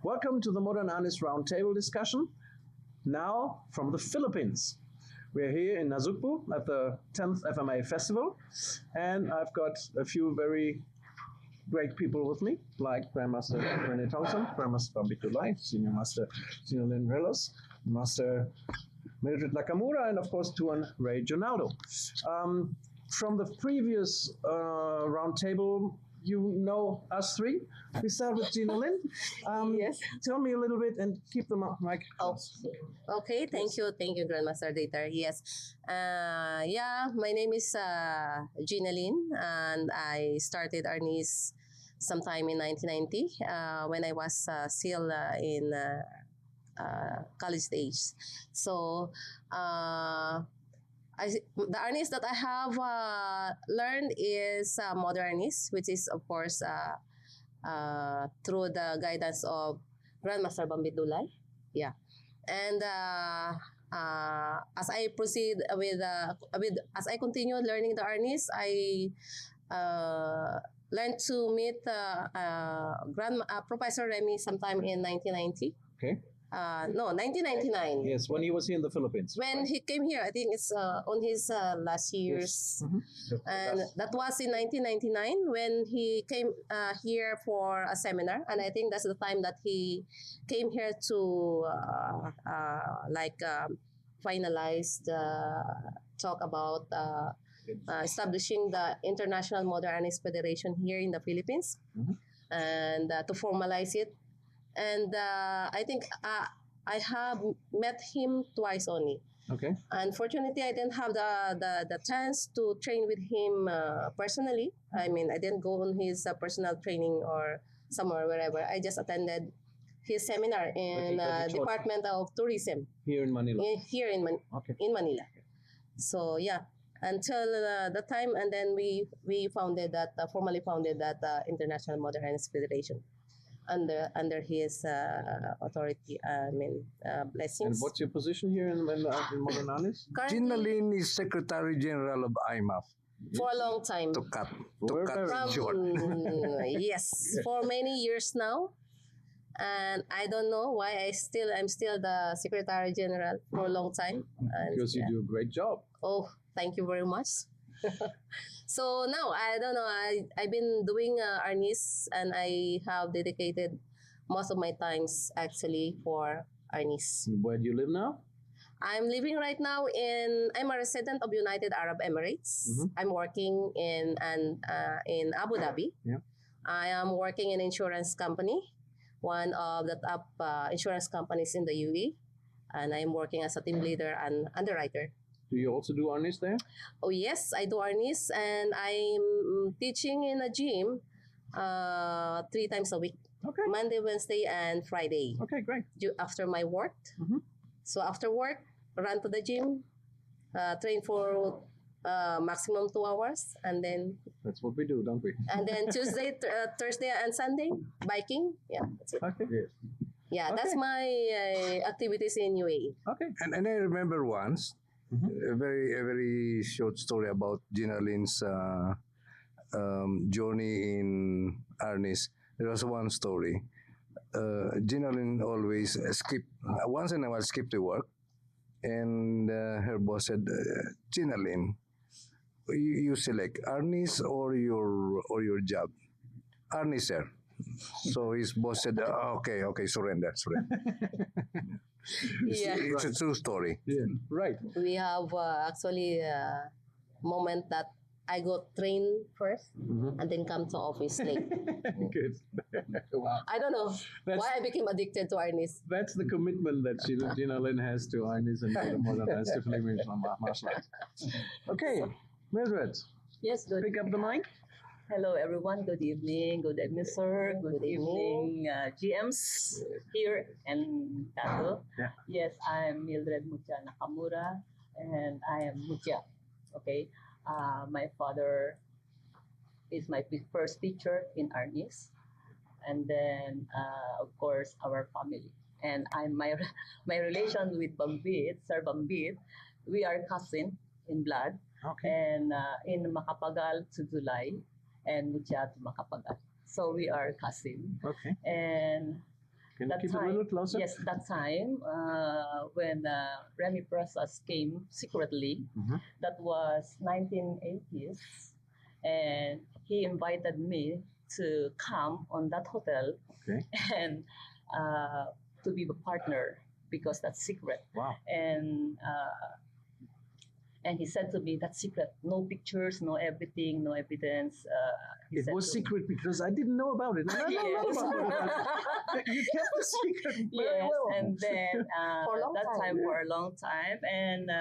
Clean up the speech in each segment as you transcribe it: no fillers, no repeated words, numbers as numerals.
Welcome to the Modern Arnis Roundtable discussion. Now from the Philippines. We're here in Nasugbu at the 10th FMA Festival, and I've got a few very great people with me, like Grandmaster Rene Thompson, Grandmaster Bambitulai, Senior Master Ginalyn Relos, Master Mildred Nakamura, and of course Tuhon Ray Dionaldo. From the previous roundtable, you know us three. We start with Ginalyn. Yes. Tell me a little bit and keep the mic. Oh, okay. Thank you, Grandmaster Dieter. Yes. My name is Ginalyn, and I started Arnis sometime in 1990 when I was still in college stage. So the Arnis that I have learned is modern Arnis, which is of course through the guidance of Grandmaster Bambitulai. Yeah, and as I proceed with as I continue learning the Arnis, I learned to meet Professor Remy sometime in 1990. Okay. 1999. Yes, when he was here in the Philippines. When he came here, I think it's on his last years. Yes. Mm-hmm. And that was in 1999 when he came here for a seminar. And I think that's the time that he came here to finalize the talk about establishing the International Modern Arnis Federation here in the Philippines, and to formalize it. And I think I have met him twice only. Okay. Unfortunately, I didn't have the chance to train with him personally. I mean, I didn't go on his personal training or somewhere, wherever. I just attended his seminar in Department of Tourism. Here in Manila? Here in Manila. So, yeah. Until the time, and then we formally founded that International Modern Arnis Federation under his authority, blessings. And what's your position here in Modern Arnis? Ginalyn is Secretary General of IMAF. For a long time. To cut it short. Yes, for many years now. And I don't know why I'm still the Secretary General for a long time. And, because you do a great job. Oh, thank you very much. So now, I don't know, I've been doing Arnis, and I have dedicated most of my times actually for Arnis. Where do you live now? I'm living right now I'm a resident of United Arab Emirates. I'm working in Abu Dhabi. Yeah. I am working in an insurance company, one of the top insurance companies in the UAE, and I'm working as a team leader and underwriter. Do you also do Arnis there? Oh yes, I do Arnis, and I'm teaching in a gym 3 times a week. Okay. Monday, Wednesday, and Friday. Okay, great. After my work. So after work, run to the gym, train for maximum 2 hours, and then... That's what we do, don't we? And then Tuesday, Thursday, and Sunday, biking. Yeah, that's it. Okay. Yes. Yeah, Okay. that's my activities in UAE. Okay. And I remember once, a very short story about Ginalyn's journey in Arnis. There was one story. Ginalyn always once in a while skip to work, and her boss said, Ginalyn, you select Arnis or your job. Arnis, sir. So his boss said, okay, surrender. It's a true story. Yeah. Right. We have actually a moment that I got trained first and then come to office late. Good. Wow. I don't know why I became addicted to Arnis. That's the commitment that Ginalyn has to Arnis and to the Modern Arnis Federation martial arts. Okay, Mildred, Yes, good. pick up the mic. Hello, everyone. Good evening. Good evening, sir. Good evening, GMs here and Tato. Yeah. Yes, I'm Mildred Mutya Nakamura, and I am Mutya. Okay. My father is my first teacher in Arnis, and then of course our family. And my relation with Bambit, Sir Bambit, we are cousin in blood. Okay. And in Makapagal to July, and Mutya to Makapagal. So we are cousin. Okay. And Can you That keep it a time, little closer? yes, that time when Remy Presas came secretly, Mhm. that was 1980s, and he invited me to come on that hotel Okay. and to be a partner because that's secret. Wow. And he said to me, "That's secret. No pictures, no everything, no evidence." He It said was to me. secret because I didn't know about it. And I know Yes. about it. You kept the secret very Yes, well. and then For a long that time, time yeah. for a long time, and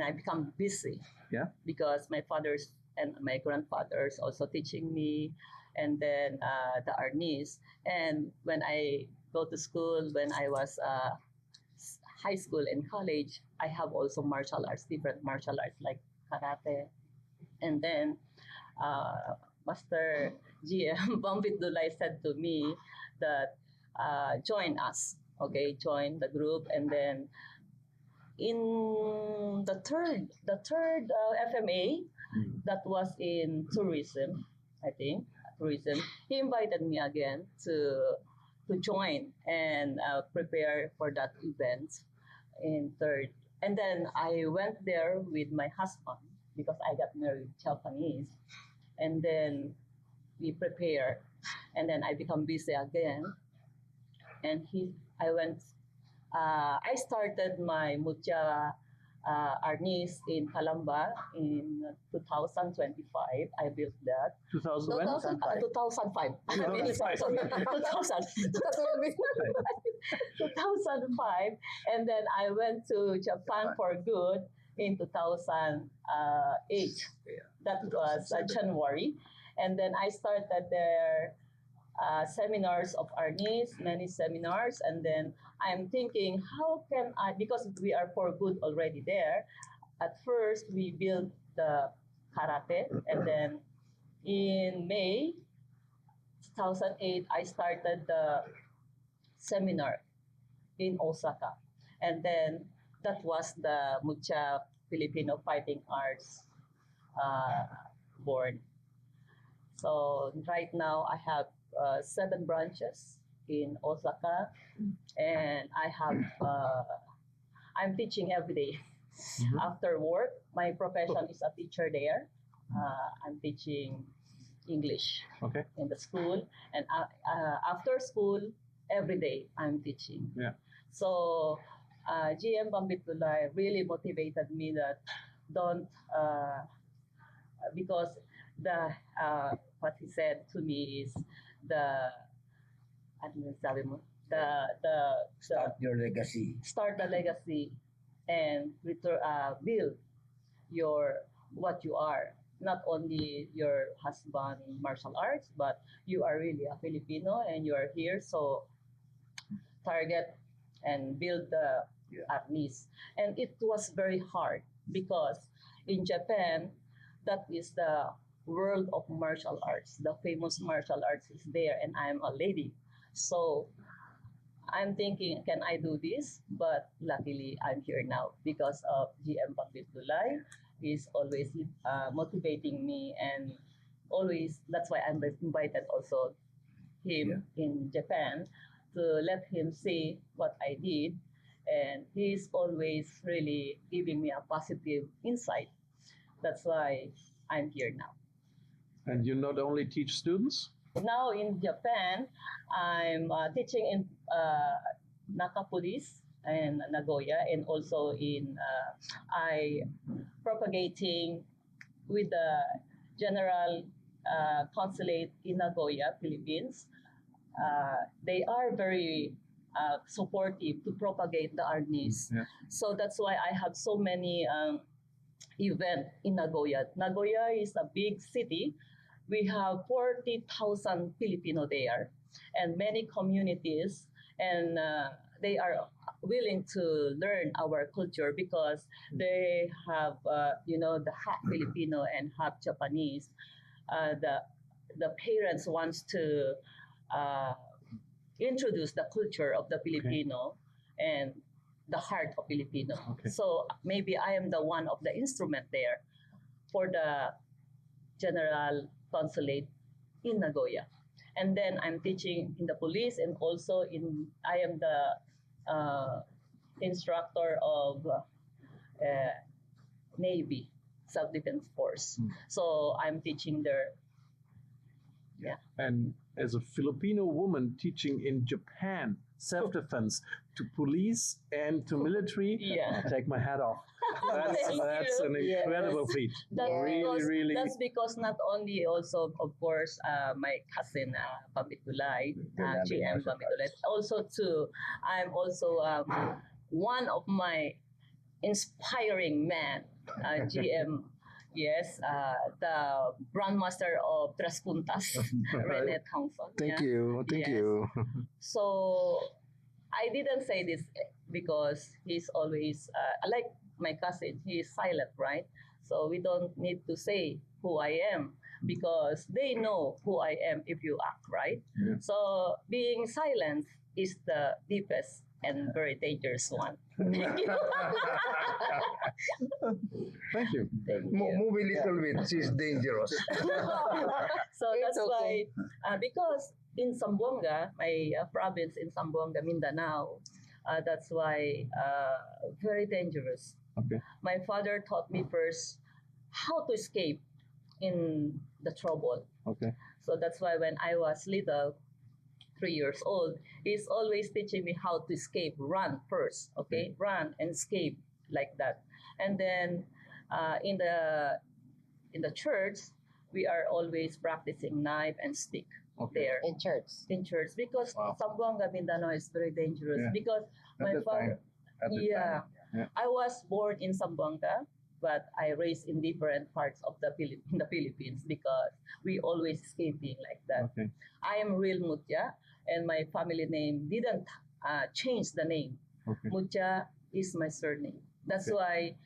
I become busy. Yeah. Because my fathers and my grandfathers also teaching me, and then the Arnis. And when I go to school, when I was high school and college, I have also martial arts, different martial arts like karate. And then Master GM Bambit Dulay said to me that join us, okay, join the group, and then in the third FMA that was in tourism, I think tourism. He invited me again to join and prepare for that event in third. And then I went there with my husband because I got married Japanese, and then we prepare, and then I become busy again, and I went. I started my Mutya Arnis in Calamba in 2025. I built that. 2000 when? 2005. 2005. Sorry, 2000. 2005. And then I went to Japan for good in 2008. That was January. And then I started there seminars of Arnis, many seminars, and then I'm thinking, how can I, because we are for good already there, at first we built the karate, and then in May 2008, I started the seminar in Osaka, and then that was the Mutya Filipino Fighting Arts Board. So right now I have 7 branches in Osaka, and I'm teaching every day. After work, my profession is a teacher there. I'm teaching English Okay. in the school, and after school, every day I'm teaching. Yeah. So GM Bambitulay really motivated me that don't because the what he said to me is the ano sabi mo the Start your legacy. start the legacy and build your what you are, not only your husband in martial arts, but you are really a Filipino and you are here, so target and build the Arnis. And it was very hard because in Japan, that is the world of martial arts. The famous martial arts is there, and I'm a lady. So I'm thinking, can I do this? But luckily, I'm here now because of GM Pagditulay. He's always motivating me, and always, that's why I'm invited also him in Japan to let him see what I did. And he's always really giving me a positive insight. That's why I'm here now. And you not only teach students? Now in Japan, I'm teaching in Nakapulis and Nagoya, and also in I propagating with the General Consulate in Nagoya, Philippines. They are very supportive to propagate the Arnis. Yeah. So that's why I have so many events in Nagoya. Nagoya is a big city. We have 40,000 Filipino there, and many communities, and they are willing to learn our culture because they have, the half Filipino and half Japanese. The parents wants to introduce the culture of the Filipino and the heart of Filipino. Okay. So maybe I am the one of the instrument there for the General Consulate in Nagoya. And then I'm teaching in the police, and also I am the instructor of Navy Self-Defense Force. So I'm teaching there. Yeah. And as a Filipino woman teaching in Japan self-defense to police and to military, Yeah. I take my hat off. That's Thank an you. incredible feat. Really. That's because not only also, of course, my cousin Pamitulay, GM Pamitulay, also too, I'm also one of my inspiring men, GM. Yes, the Grandmaster of Tres Puntas, Rene Thompson. Thank you. So I didn't say this because he's always like my cousin. He is silent, right? So we don't need to say who I am because they know who I am if you act, right? Yeah. So being silent is the deepest and very dangerous one. Thank you. Thank you. Move a little bit. She's dangerous. So that's why, because in Zamboanga, my province in Zamboanga, Mindanao, that's why very dangerous. Okay. My father taught me first how to escape in the trouble. Okay. So that's why when I was little, 3 years old, he's always teaching me how to escape. Run first, okay? Run and escape like that. And then in the church, we are always practicing knife and stick there In church. in church because Zamboanga, Mindanao is very dangerous Yeah. because my father. Yeah. I was born in Zamboanga, but I raised in different parts of the Philippines because we always escaping like that. Okay. I am real Mutya, and my family name didn't change the name. Okay. Mutya is my surname. That's Okay. why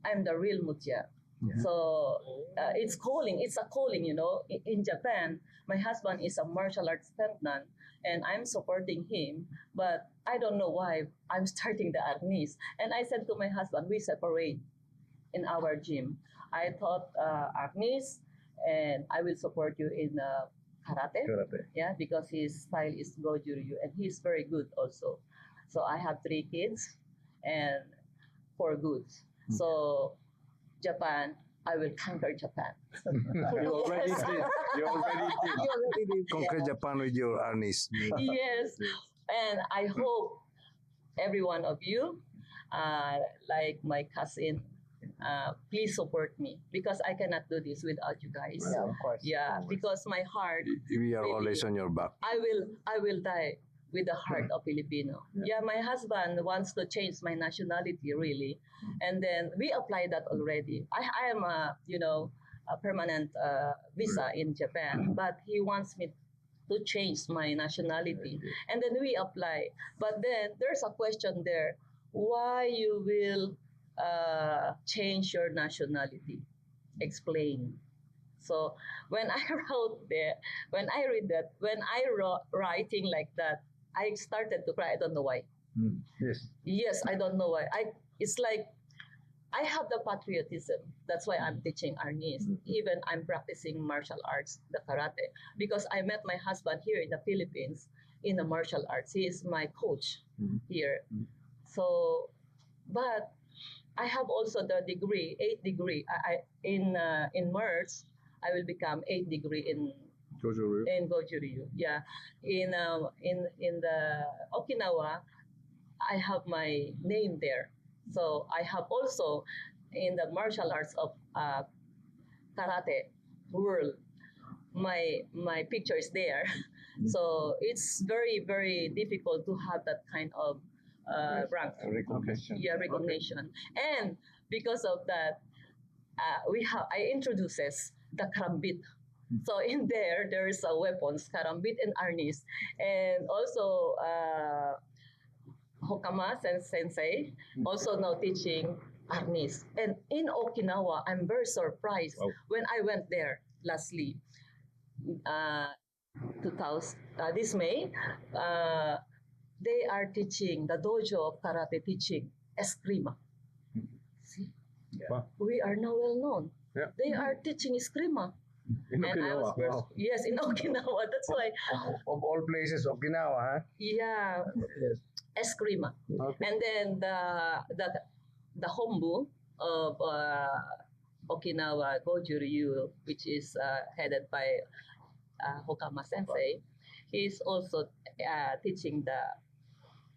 I'm the real Mutya. Yeah. So it's a calling, you know. In Japan, my husband is a martial arts stuntman, and I'm supporting him, but I don't know why I'm starting the Arnis. And I said to my husband, we separate in our gym. I thought Arnis, and I will support you in karate. Yeah, because his style is Goju-ryu, and he's very good also. So I have 3 kids and 4 goods. So Japan, I will conquer Japan. You already did. You already did. Conquer Japan with your Arnis. Yes, and I hope every one of you, like my cousin, please support me because I cannot do this without you guys. Yeah, of course. Yeah, because my heart, We are always on your back. I will die with the heart of Filipino. Yeah, my husband wants to change my nationality really, and then we apply that already. I am a permanent visa in Japan, but he wants me to change my nationality, and then we apply. But then there's a question there: why you will change your nationality? Explain. So when I read that, when I writing like that, I started to cry. I don't know why. Yes. Yes, I don't know why. It's like I have the patriotism. That's why I'm teaching Arnis. Even I'm practicing martial arts, the karate, because I met my husband here in the Philippines in the martial arts. He is my coach here. So, but I have also the degree, 8th degree. In March, I will become 8th degree in Goju-ryu. Yeah, in the Okinawa, I have my name there. So I have also in the martial arts of karate world, my picture is there. So it's very, very difficult to have that kind of rank. Recognition. Yeah, recognition. And because of that, I introduces the karambit. So in there's a weapons, karambit and arnis, and also Hokama Sensei also now teaching arnis. And in Okinawa, I'm very surprised when I went there lastly, 2000 this May. They are teaching the dojo of karate teaching eskrima. See, Wow. we are now well known. Yeah. They are teaching eskrima. In And I was Okinawa. Wow. yes, in Okinawa. That's why, Of all places, Okinawa, huh? yeah, Yes. Eskrima. Okay. And then the Hombu of Okinawa Goju-ryu, which is headed by Hokama Sensei, he's also teaching the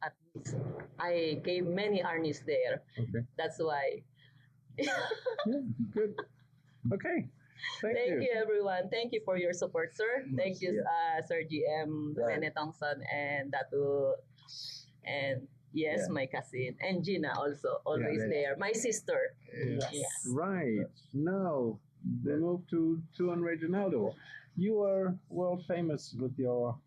Arnis. I gave many Arnis there. Okay. That's why. Yeah, good. Okay. Thank Thank you, everyone. Thank you for your support, sir. Thank you, Sir GM, Right. Rene Tongson, and Datu, and yes, Yeah. my cousin, and Gina also, always Yeah. there. My sister. Yes. Yes. Right. Now, we move to Tuhon Ray Dionaldo. You are world famous with your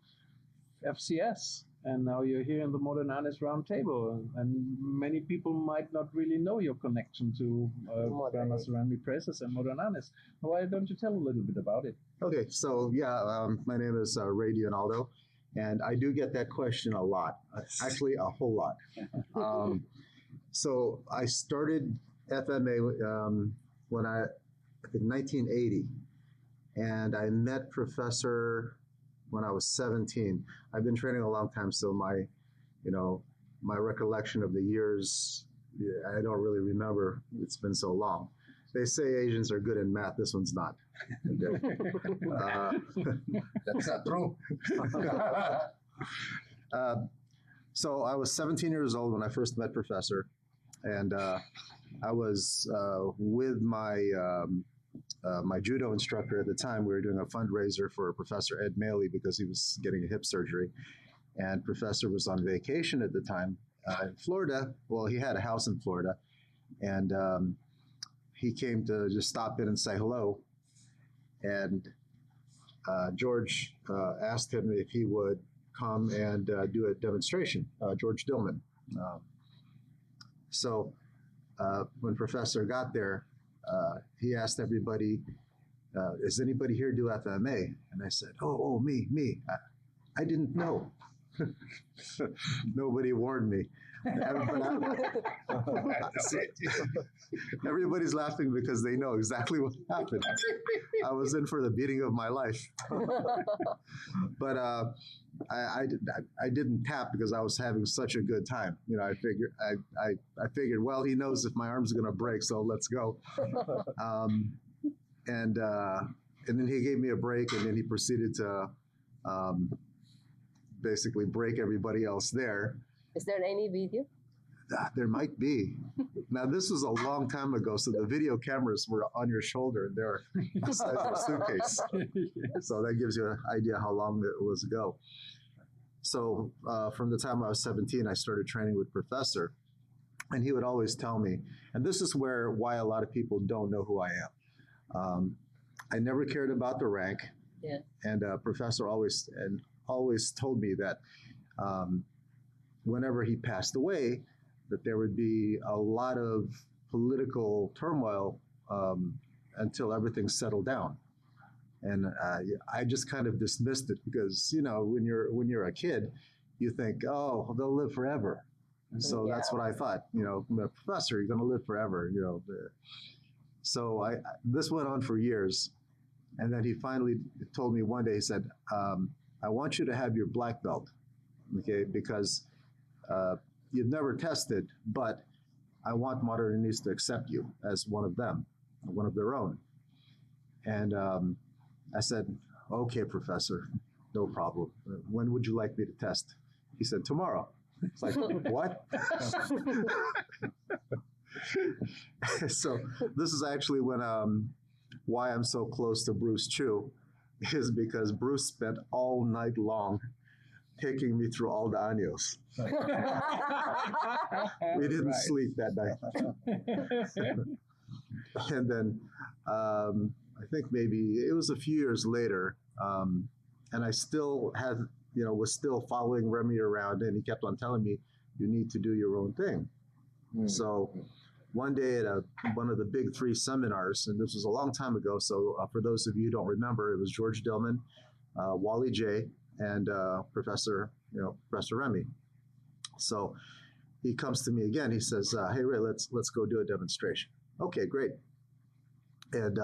FCS, and now you're here in the Modern Arnis Roundtable. And many people might not really know your connection to Professor Remy Presas and Modern Arnis. Why don't you tell a little bit about it? Okay, so yeah, my name is Ray Dionaldo, and I do get that question a lot, actually a whole lot. So I started FMA when I think 1980, and I met Professor when I was 17. I've been training a long time, so my recollection of the years, I don't really remember. It's been so long. They say Asians are good in math. This one's not. That's not true. So I was 17 years old when I first met Professor, and I was with my judo instructor at the time. We were doing a fundraiser for Professor Ed Maley because he was getting a hip surgery, and Professor was on vacation at the time in Florida. Well, he had a house in Florida, and he came to just stop in and say hello. And George asked him if he would come and do a demonstration, George Dillman. So when Professor got there, he asked everybody, is anybody here do FMA? And I said, oh, me. I didn't know. Nobody warned me. Everybody's laughing because they know exactly what happened. I was in for the beating of my life. But I didn't tap because I was having such a good time. I figured, well, he knows if my arm's going to break, so let's go. And then he gave me a break, and then he proceeded to basically break everybody else there. Is there any video? There might be. Now, this was a long time ago, so the video cameras were on your shoulder, and they're inside your suitcase. So that gives you an idea how long it was ago. So from the time I was 17, I started training with Professor, and he would always tell me, and this is why a lot of people don't know who I am. I never cared about the rank, Yeah. and Professor always told me that whenever he passed away, that there would be a lot of political turmoil until everything settled down. And I just kind of dismissed it because, when you're a kid, you think, oh, they'll live forever. And so that's what I thought, Professor, you're going to live forever, So this went on for years. And then he finally told me one day, he said, I want you to have your black belt, okay, because you've never tested, but I want Modern Arnis to accept you as one of them, one of their own. And I said, okay, Professor, no problem. When would you like me to test? He said, tomorrow. It's like, what? So this is actually why I'm so close to Bruce Chu, is because Bruce spent all night long taking me through all the años. We didn't sleep that night. And then I think maybe it was a few years later, and I still was still following Remy around, and he kept on telling me, you need to do your own thing. So one day at one of the big 3 seminars, and this was a long time ago, so for those of you who don't remember, it was George Dillman, Wally J, and Professor Remy. So he comes to me again. He says, "Hey Ray, let's go do a demonstration." Okay, great. And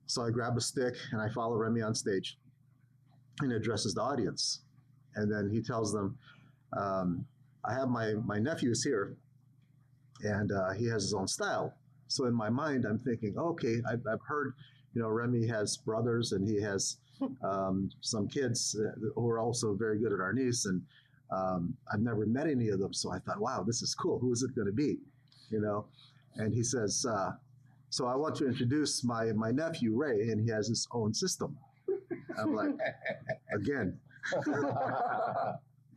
So I grab a stick and I follow Remy on stage and addresses the audience. And then he tells them, I have my nephew is here and he has his own style. So in my mind, I'm thinking, okay, I've heard, Remy has brothers and he has some kids who are also very good at Arnis, and I've never met any of them. So I thought, wow, this is cool. Who is it going to be? And he says, so I want to introduce my nephew, Ray, and he has his own system. I'm like, again.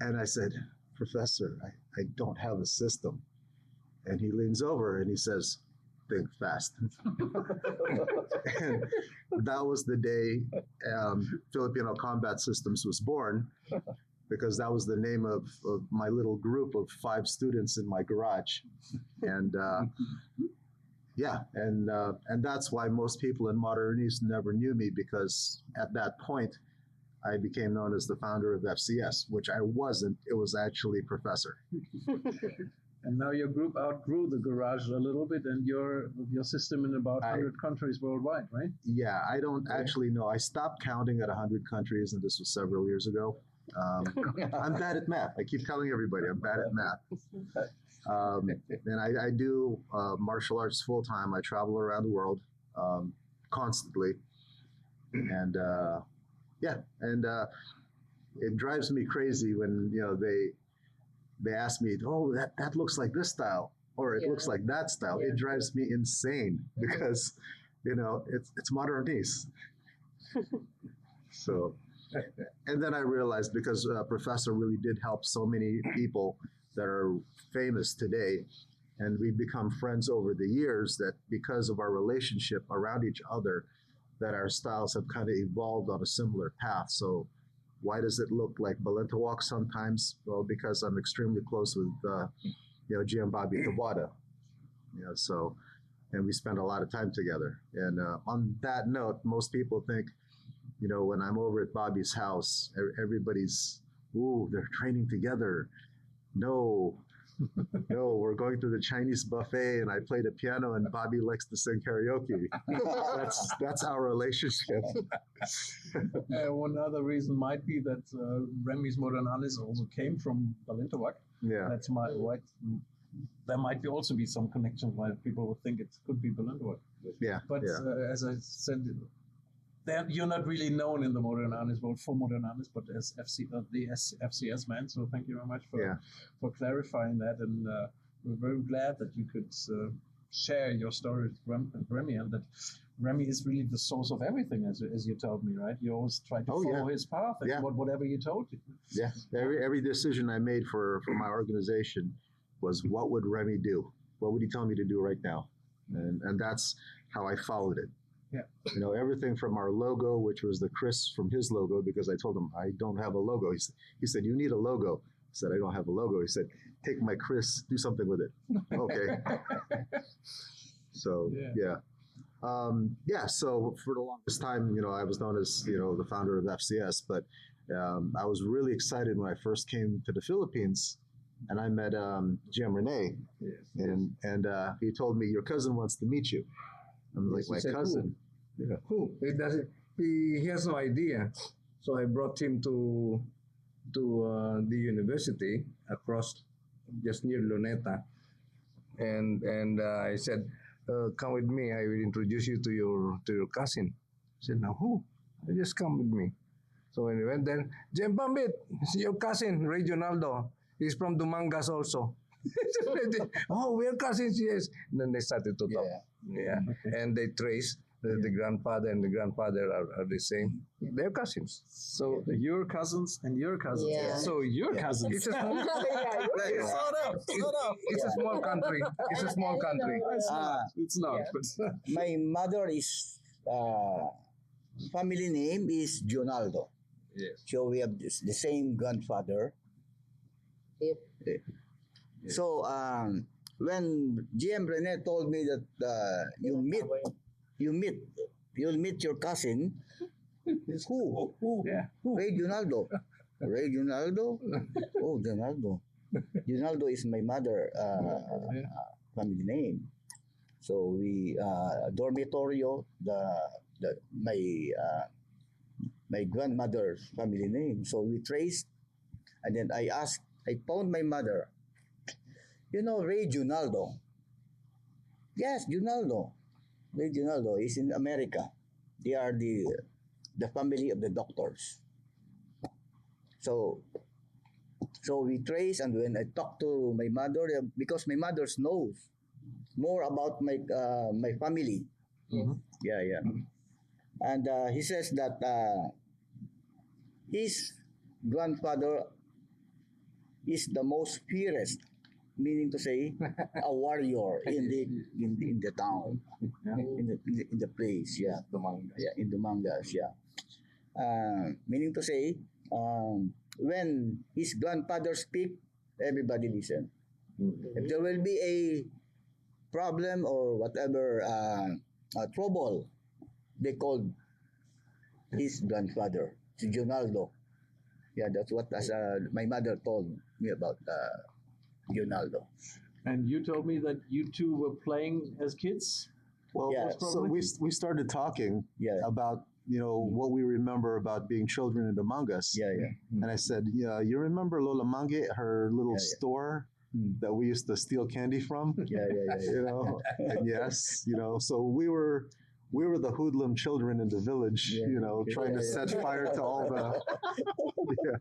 And I said, Professor, I don't have a system. And he leans over and he says, think fast. And that was the day Filipino Combat Systems was born, because that was the name of my little group of 5 students in my garage. And and that's why most people in Modern East never knew me, because at that point, I became known as the founder of FCS, which I wasn't. It was actually Professor. And now your group outgrew the garage a little bit, and your system in about 100 countries worldwide, right? Yeah, I don't actually know. I stopped counting at 100 countries, and this was several years ago. I'm bad at math. I keep telling everybody I'm bad at math. And I do martial arts full time. I travel around the world constantly, and it drives me crazy when they ask me, oh, that looks like this style, or it looks like that style. It drives me insane because it's modernese. So, and then I realized, because Professor really did help so many people that are famous today, and we've become friends over the years, that because of our relationship around each other, that our styles have kind of evolved on a similar path. So why does it look like Balintawak sometimes? Well, because I'm extremely close with GM Bobby Tabata. And we spend a lot of time together. And on that note, most people think, when I'm over at Bobby's house, everybody's, ooh, they're training together. No, we're going to the Chinese buffet and I play the piano and Bobby likes to sing karaoke. That's our relationship. One other reason might be that Remy's Modern Arnis also came from Balintawak. Yeah. That's right. There might also be some connection why people would think it could be Balintawak. Yeah. But as I said, you're not really known in the Modern Arnis world for Modern Arnis, but as the FCS man. So thank you very much for clarifying that, and we're very glad that you could share your story with Remy, and that Remy is really the source of everything, as you told me, right? You always try to follow his path, and whatever he told you. Yeah, every decision I made for my organization was, what would Remy do? What would he tell me to do right now? And that's how I followed it. Yeah. Everything from our logo, which was the Chris from his logo, because I told him I don't have a logo. He said, you need a logo. I said, I don't have a logo. He said, take my Chris, do something with it. Okay. So, so for the longest time, I was known as, the founder of FCS, but I was really excited when I first came to the Philippines and I met GM Rene. Yes. And he told me, your cousin wants to meet you. I'm like, my cousin. Who? He has no idea. So I brought him to the university across just near Luneta, and I said, come with me. I will introduce you to your cousin. I said, now who? Just come with me. So when we went there, Jem Pambit, your cousin Ray Dionaldo. He's from Dumangas also. Oh, we're cousins, yes. And then they started to talk. Yeah. Okay. And they trace the grandfather and the grandfather are the same. They're cousins. So your cousins and your cousins. Yeah. So your cousins. It's a small It's a small country. It's a small country. It's not. Yeah. My mother is family name is Dionaldo. Yes. So we have the same grandfather. Yep. So when GM Rene told me that you'll meet your cousin, who? Yeah. Ray Dionaldo. Ray Dionaldo? Oh, Dionaldo. Dionaldo is my mother family name. So we dormitorio, the my grandmother's family name. So we traced, and then I phoned my mother. You know Ray Dionaldo? Yes, Dionaldo. Ray Dionaldo is in America. They are the family of the doctors. So we trace, and when I talk to my mother, because my mother knows more about my family. Mhm. Yeah. And he says that his grandfather is the most fierce, meaning to say a warrior in the town, in the place. Yeah, in the mangas. Yeah, meaning to say when his grandfather speak, everybody listen. If there will be a problem or whatever trouble, they called his grandfather, si Ginaldo. Yeah, that's what my mother told me about Ginaldo. And you told me that you two were playing as kids. Well, Yeah. so we started talking Yeah. about what we remember about being children in the mangas. Yeah. And I said, yeah, you remember Lola Mange, her little Yeah. store that we used to steal candy from? Yeah. And yes, so we were the hoodlum children in the village, trying to set fire to all the. Yeah.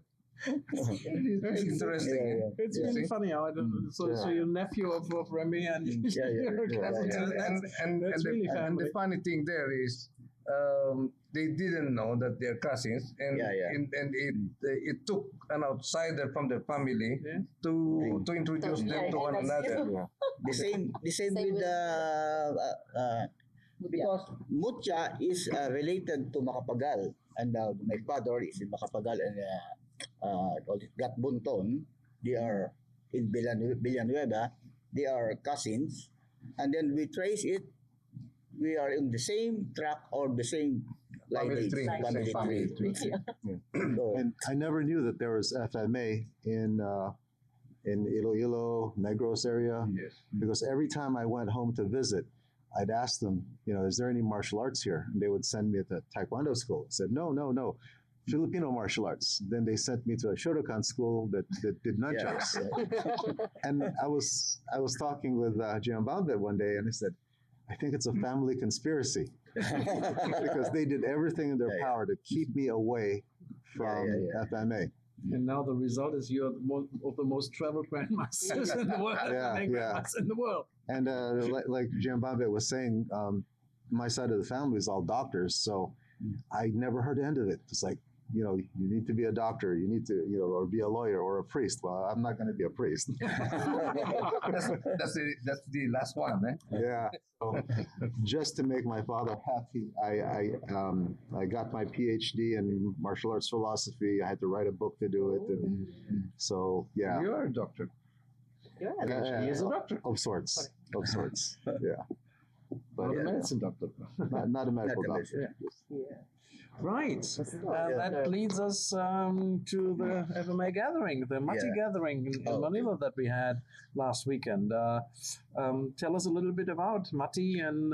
It's interesting. Yeah. It's really funny how so your nephew of Remy and Yeah. your cousin. And That's really the family. funny thing there is they didn't know that they're cousins, and Yeah. and it took an outsider from their family Yeah. to introduce them to one another. The same with because Mutya is related to Macapagal, and my father is in Macapagal, and Gatbunton. They are in Villanueva. They are cousins, and then we trace it. We are in the same track or the same Family tree. Family Family tree. So, And I never knew that there was FMA in Iloilo, Negros area, Yes. because every time I went home to visit, I'd ask them, is there any martial arts here? And they would send me to Taekwondo school. I said, no, Filipino martial arts. Then they sent me to a Shotokan school that did nunchucks. And I was talking with Gianbambe one day, and I said, I think it's a family conspiracy because they did everything in their power to keep me away from FMA. And now the result is you're one of the most traveled grandmasters in the world. Grandmasters in the world. And like Gianbambe was saying, my side of the family is all doctors, so I never heard the end of it. It's like, you need to be a doctor, you need to, or be a lawyer or a priest. Well, I'm not going to be a priest. That's the last one, eh? Yeah. So just to make my father happy, I got my PhD in martial arts philosophy. I had to write a book to do it. And so, yeah. You are a doctor. He is a doctor. Of sorts. Yeah. But Not a medicine doctor. not a medical Not a doctor. Right. That leads us to the FMA gathering, the MATTI gathering in Manila that we had last weekend. Tell us a little bit about MATTI and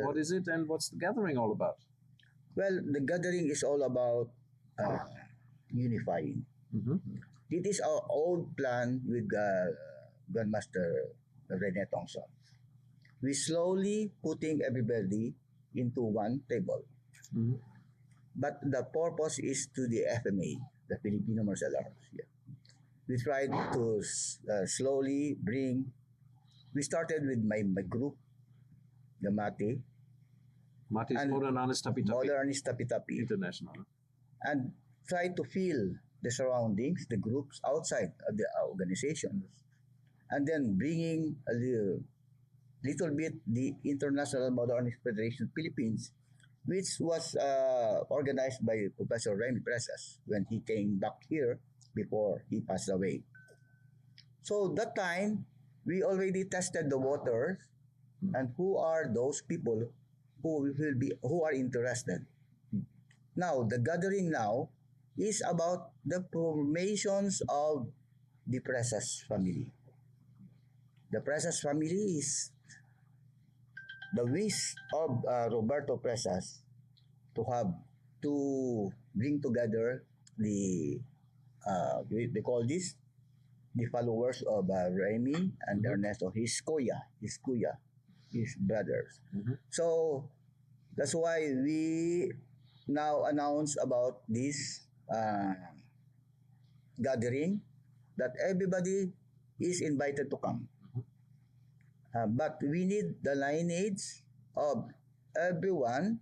what is it and what's the gathering all about? well, the gathering is all about unifying. Mhm. It is our old plan with Grandmaster Rene Thompson. We slowly putting everybody into one table. Mhm. But the purpose is to the FMA, the Filipino Martial Arts. Yeah. We tried to slowly bring. We started with my group, the MATTI, MATTI is And Modern Arnis Tapi Tapi Modernist Tapi-Tapi, International. and try to feel the surroundings, the groups outside of the organizations, and then bringing a little bit the International Modernist Federation Philippines, which was organized by Professor Remy Presas when he came back here before he passed away. So that time, we already tested the waters and who are those people who are interested. Now, the gathering now is about the formations of the Presas family. The Presas family is the wish of Roberto Presas to have to bring together the they call this the followers of Remy and Ernesto, his kuya, his brothers. So that's why we now announce about this gathering that everybody is invited to come. But we need the lineage of everyone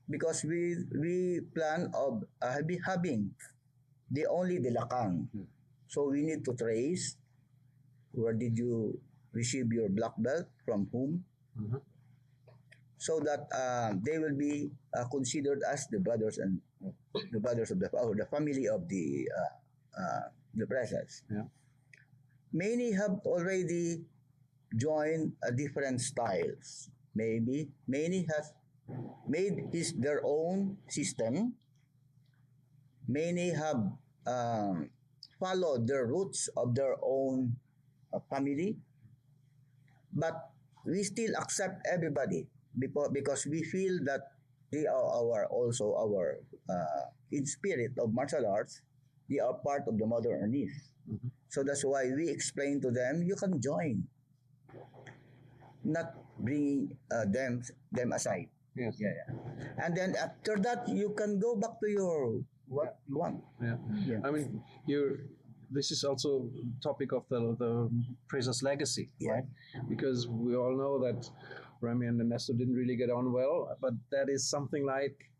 because we plan of having the lakang. So we need to trace where did you receive your black belt, from whom, so that they will be considered as the brothers of the family of the Presas. Yeah. Many have already joined different styles. Maybe many have made their own system. Many have followed the roots of their own family, but we still accept everybody because we feel that they are also our in spirit of martial arts. They are part of the mother Arnis. So that's why we explain to them, you can join, not bringing them aside. Yes. Yeah. And then after that, you can go back to your what you want. Yeah. Yeah. I mean, this is also topic of the Presas legacy, Yeah. right? Because we all know that Remy and Ernesto didn't really get on well, but that is something like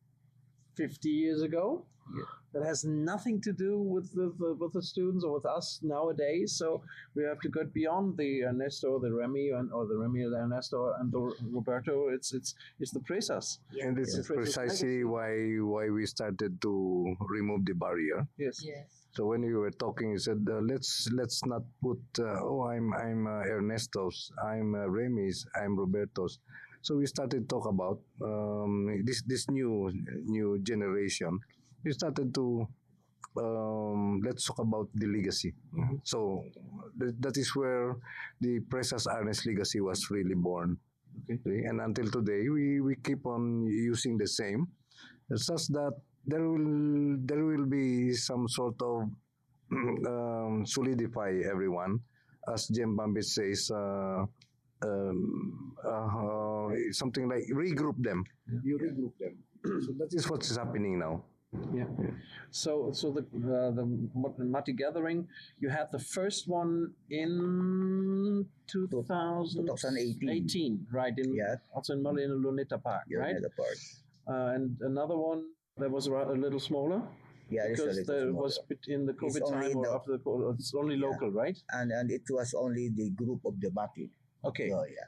50 years ago. Yeah. That has nothing to do with the students or with us nowadays. So we have to go beyond the Ernesto, the Remy, or the Remy, the Ernesto, and the Roberto. It's the Presas. And this is precisely why we started to remove the barrier. Yes. Yes. So when we were talking, you said, let's not put I'm Ernesto's, I'm Remy's, I'm Roberto's. So we started to talk about this new generation. We started to let's talk about the legacy. So that is where the Presas Arnis legacy was really born. Okay. And until today, we keep on using the same. It's just that there will be some sort of solidify everyone, as Jem Bambit says. Something like regroup them. You regroup them. So that is what is happening now. Yeah. So the MATTI gathering, you had the first one in 2018, right? Also in Manila, in Luneta Park, right? The part. And another one that was a little smaller. Yeah, because there was in the COVID time or after the COVID, it's only local, right? And it was only the group of the MATTI. Okay. So yeah.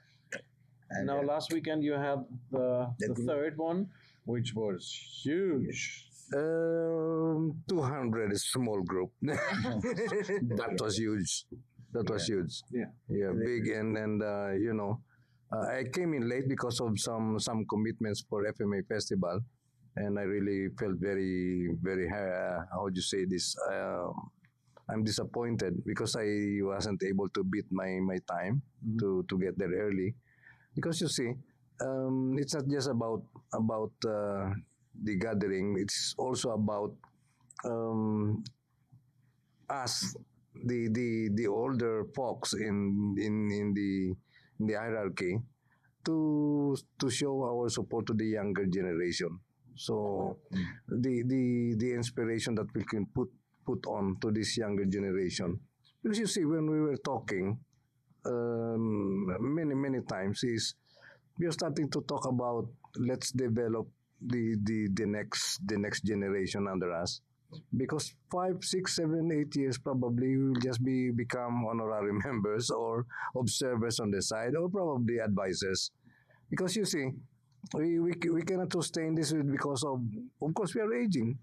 And now last weekend you had the third one, which was huge. 200 is small group. That was huge. That was huge. Yeah. Yeah, big and I came in late because of some commitments for FMA Festival, and I really felt very how do you say this? I'm disappointed because I wasn't able to beat my time to get there early, because you see, it's not just about the gathering. It's also about us, the older folks in the hierarchy, to show our support to the younger generation. So the inspiration that we can put on to this younger generation, because you see, when we were talking many times, is we are starting to talk about, let's develop the next generation under us, because 5, 6, 7, 8 years probably we will just become honorary members or observers on the side, or probably advisors, because you see, we cannot sustain this because of course we are aging.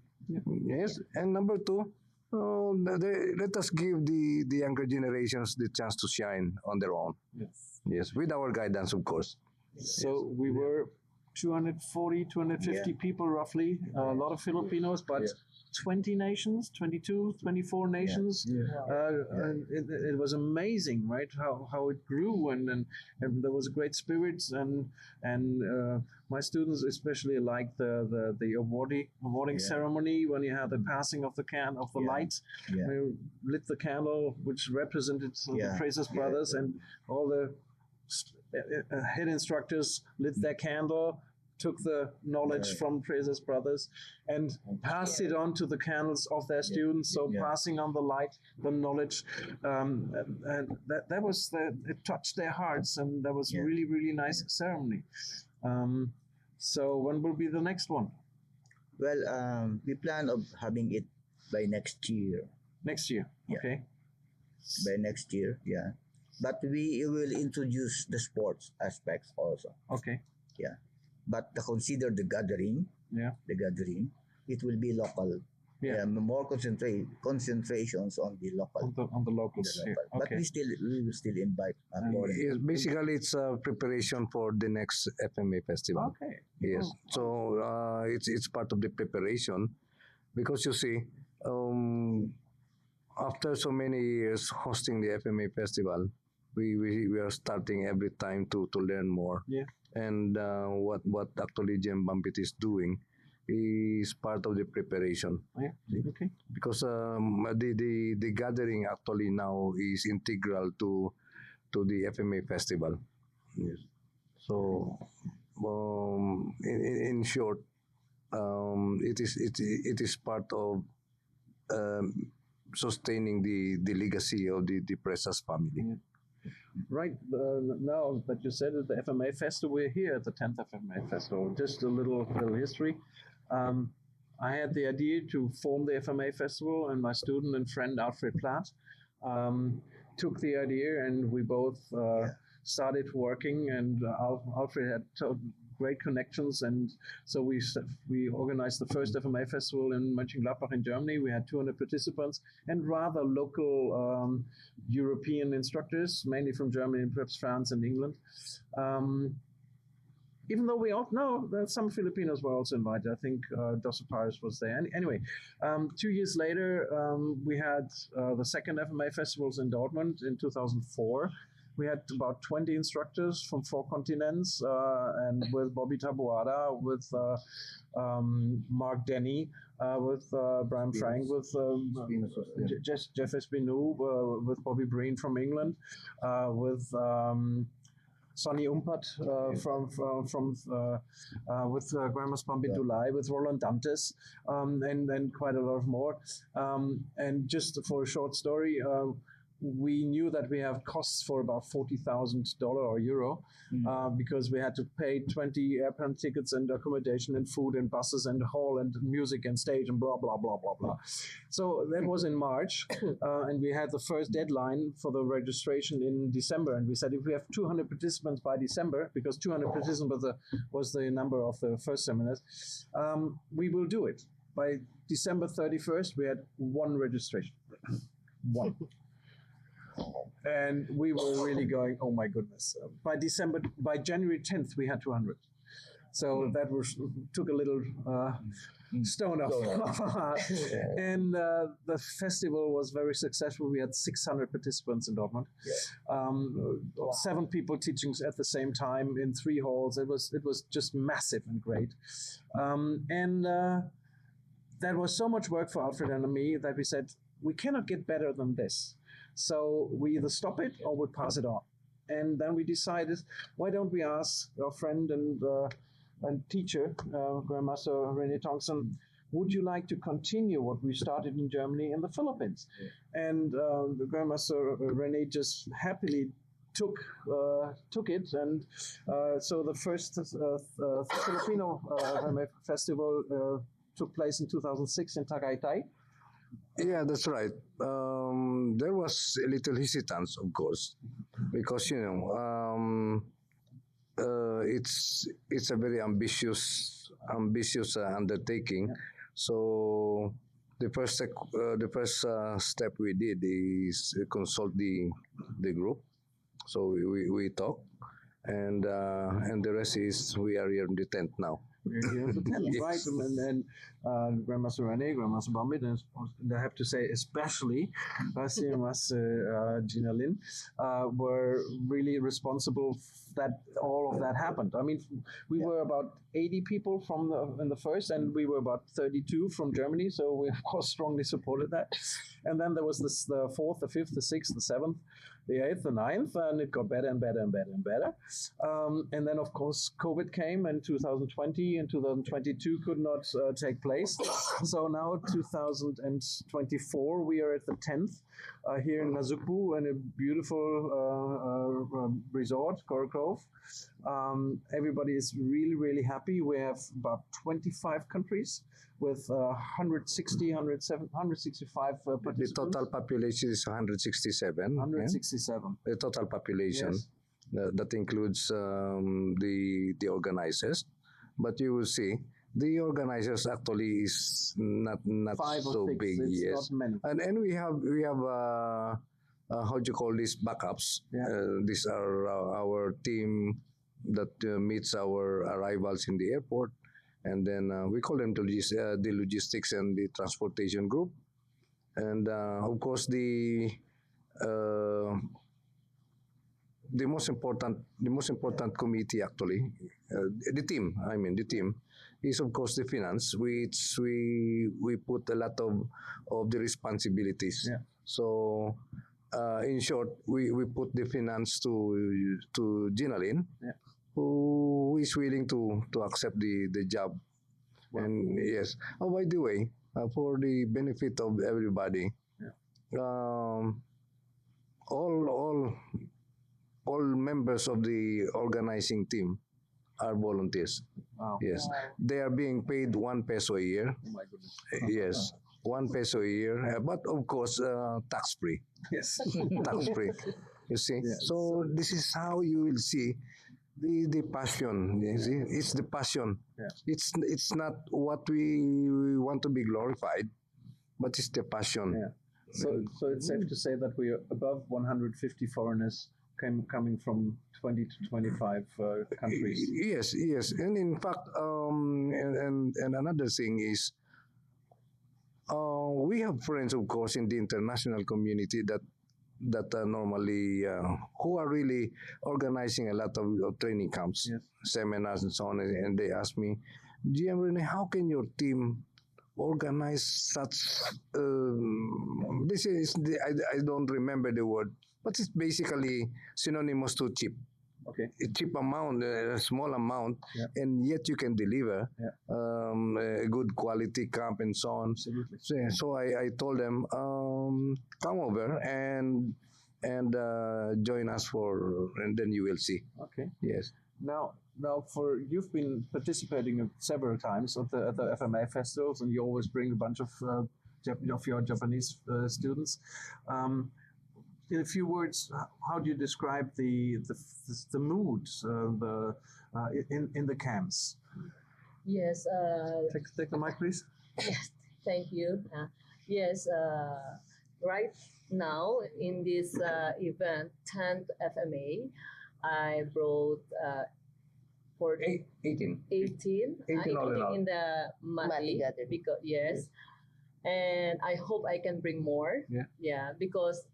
Yes, and number two, let us give the younger generations the chance to shine on their own. Yes, with our guidance, of course. So we were 240, 250 people roughly, a lot of Filipinos, but 20 nations, 22, 24 nations. And it was amazing, right? How it grew, and there was great spirits, and my students especially liked the awarding ceremony when you had the passing of the light. We lit the candle, which represented the Presas brothers, and all the head instructors lit their candle, took the knowledge from Presas brothers and passed it on to the candles of their students. So passing on the light, the knowledge, and that was it touched their hearts, and that was really, really nice ceremony. So when will be the next one? Well, we plan of having it by next year. Next year, okay. By next year, But we will introduce the sports aspects also. Okay. Yeah. But to consider the gathering, it will be local. More concentrations on the local. On the locals. Okay. But we will still invite. Yes, basically, it's a preparation for the next FMA Festival. Okay. Yes. So it's part of the preparation, because you see, after so many years hosting the FMA Festival, we are starting every time to learn more. Yeah. And what actually Gem Bambit is doing is part of the preparation. Yeah. Okay. Because the gathering actually now is integral to the FMA Festival. Yes. So in short, it is part of sustaining the legacy of the Presas family. Yeah. Right, now that you said it, the FMA Festival, we're here at the 10th FMA Festival. Just a little history. I had the idea to form the FMA Festival, and my student and friend Alfred Platt took the idea, and we both started working, and Alfred had great connections, and so we organized the first FMA Festival in Mönchengladbach in Germany. We had 200 participants and rather local European instructors, mainly from Germany and perhaps France and England. Even though we all know that some Filipinos were also invited. I think Dosa Paris was there. Anyway, 2 years later, we had the second FMA Festivals in Dortmund in 2004. We had about 20 instructors from 4 continents, and with Bobby Tabuada, with Mark Denny, with Brian Frank, with Jeff Espinou, with Bobby Breen from England, with Sonny Umpat with Grandma's Bambit Dulai, with Roland Dantes, and quite a lot of more. And just for a short story, we knew that we have costs for about $40,000 or euro, because we had to pay 20 airplane tickets and accommodation and food and buses and hall and music and stage and blah, blah, blah, blah, blah. So that was in March, and we had the first deadline for the registration in December. And we said if we have 200 participants by December, because 200 participants was the number of the first seminars, we will do it. By December 31st, we had 1 registration. 1. And we were really going, oh my goodness. By January 10th, we had 200. So that took a little stone off. And the festival was very successful. We had 600 participants in Dortmund. 7 people teaching at the same time in 3 halls. It was just massive and great. And that was so much work for Alfred and me that we said, we cannot get better than this. So we either stop it or we pass it on. And then we decided, why don't we ask our friend and teacher, Grandmaster René Tongson, would you like to continue what we started in Germany in the Philippines? And the Grandmaster René just happily took it, and so the first Filipino FMA Festival took place in 2006 in Tagaytay. Yeah, that's right. There was a little hesitance, of course, because it's a very ambitious undertaking. So the first step we did is consult the group. So we talk, and the rest is we are here in the tent now. We're here at the 10th, right? And Grandmaster Rene, Grandmaster Bambit, and I have to say especially Grandmaster Ginalyn, were really responsible that all of that happened. I mean, we were about 80 people from in the first, and we were about 32 from Germany, so we of course strongly supported that. And then there was the fourth, the fifth, the sixth, the seventh, the eighth, the ninth, and it got better and better and better and better. And then, of course, COVID came, and 2020 and 2022 could not take place. So now, 2024, we are at the 10th here in Nasugbu, in a beautiful resort, Coral Grove. Everybody is really, really happy. We have about 25 countries with 160, 165 The participants. total population is 167. 167. The total population. Yes. That includes the organizers. But you will see, the organizers actually is not Five or so six. big. It's Yes. not many. And we have how do you call this, backups? Yeah. These are our team that meets our arrivals in the airport, and then we call them the logistics and the transportation group, and of course the most important committee actually, the team. I mean the team is of course the finance, which we put a lot of the responsibilities. Yeah. So in short, we put the finance to Ginalyn, Yeah. who is willing to accept the job. Wow. And yes. Oh, by the way, for the benefit of everybody, all members of the organizing team are volunteers. Wow. Yes, they are being paid 1 peso a year. Oh my goodness. Yes, 1 peso a year, but of course tax free. Yes. Tax free. You see, Yes. so this is how you will see the passion. You see, it's the passion. Yeah. It's not what we want to be glorified, but it's the passion. Yeah. So it's safe to say that we are above 150 foreigners coming from 20 to 25 countries. Yes, and in fact, and another thing is, we have friends, of course, in the international community that normally who are really organizing a lot of training camps, Yes. seminars, and so on. And they ask me, GM Rene, how can your team organize such? This is I don't remember the word, but it's basically synonymous to cheap. Okay. A cheap amount, a small amount, Yeah. and yet you can deliver Yeah. a good quality camp and so on. Absolutely. So I told them, come over and join us and then you will see. Okay. Yes. Now, you've been participating several times at the FMA festivals, and you always bring a bunch of your Japanese students. In a few words, how do you describe the mood in the camps? Yes. Take the mic, please. Yes, thank you. Yes, right now in this event, 10th FMA, I brought 18. 18 all in all. in the MATTI MATTI, gathering. because yes, and I hope I can bring more. Yeah. Because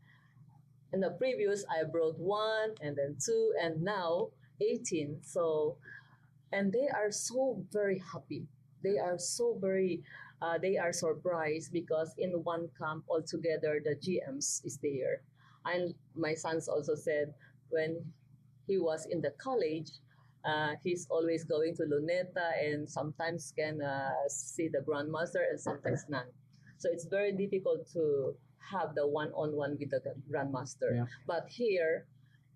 in the previous I brought 1 and then 2 and now 18. So, and they are so very happy. They are so very they are surprised because in one camp altogether the GMs is there. And my sons also said when he was in the college, he's always going to Luneta and sometimes can see the grandmaster and sometimes none. So it's very difficult to have the one-on-one with the grandmaster. Yeah. But here,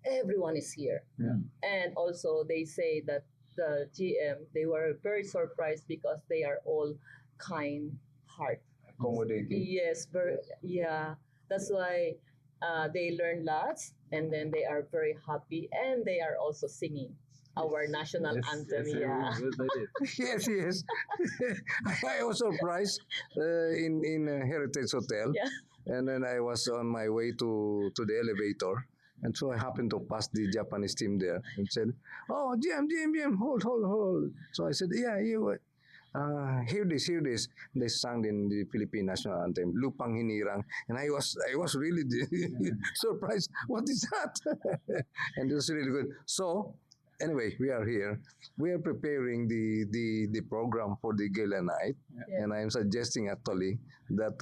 everyone is here. Yeah. And also they say that the GM, they were very surprised because they are all kind heart. Accommodating. Yes, yeah. That's why they learn lots and then they are very happy and they are also singing our national anthem. Yeah. They did. Yes. I was surprised in a Heritage Hotel. Yeah. And then I was on my way to the elevator. And so I happened to pass the Japanese team there and said, "Oh, GM, hold. So I said, "Yeah, hear this, hear this. They sang in the Philippine national anthem, Lupang Hinirang, and I was really surprised. What is that? And it was really good. So anyway, we are here. We are preparing the program for the gala night, and I am suggesting actually that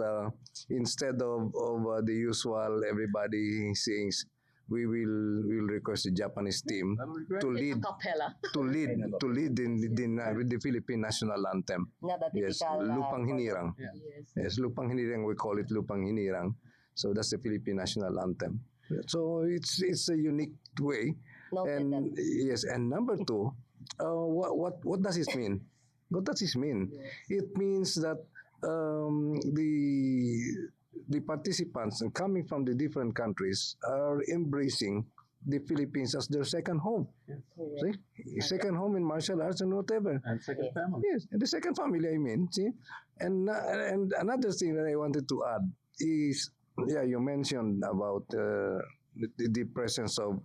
instead of the usual everybody sings, we will request the Japanese team to lead Capella. with the Philippine national anthem. Not the Yes, typical. Lupang Hinirang. Yes. Yes, Lupang Hinirang. We call it Lupang Hinirang. So that's the Philippine national anthem. So it's a unique way. Noted And that. yes, and number two, what does it mean? What does it mean? It means that the participants coming from the different countries are embracing the Philippines as their second home. See, second home in martial arts and whatever. And second family. Yes, and the second family, I mean, see? And another thing that I wanted to add is, yeah, you mentioned about the presence of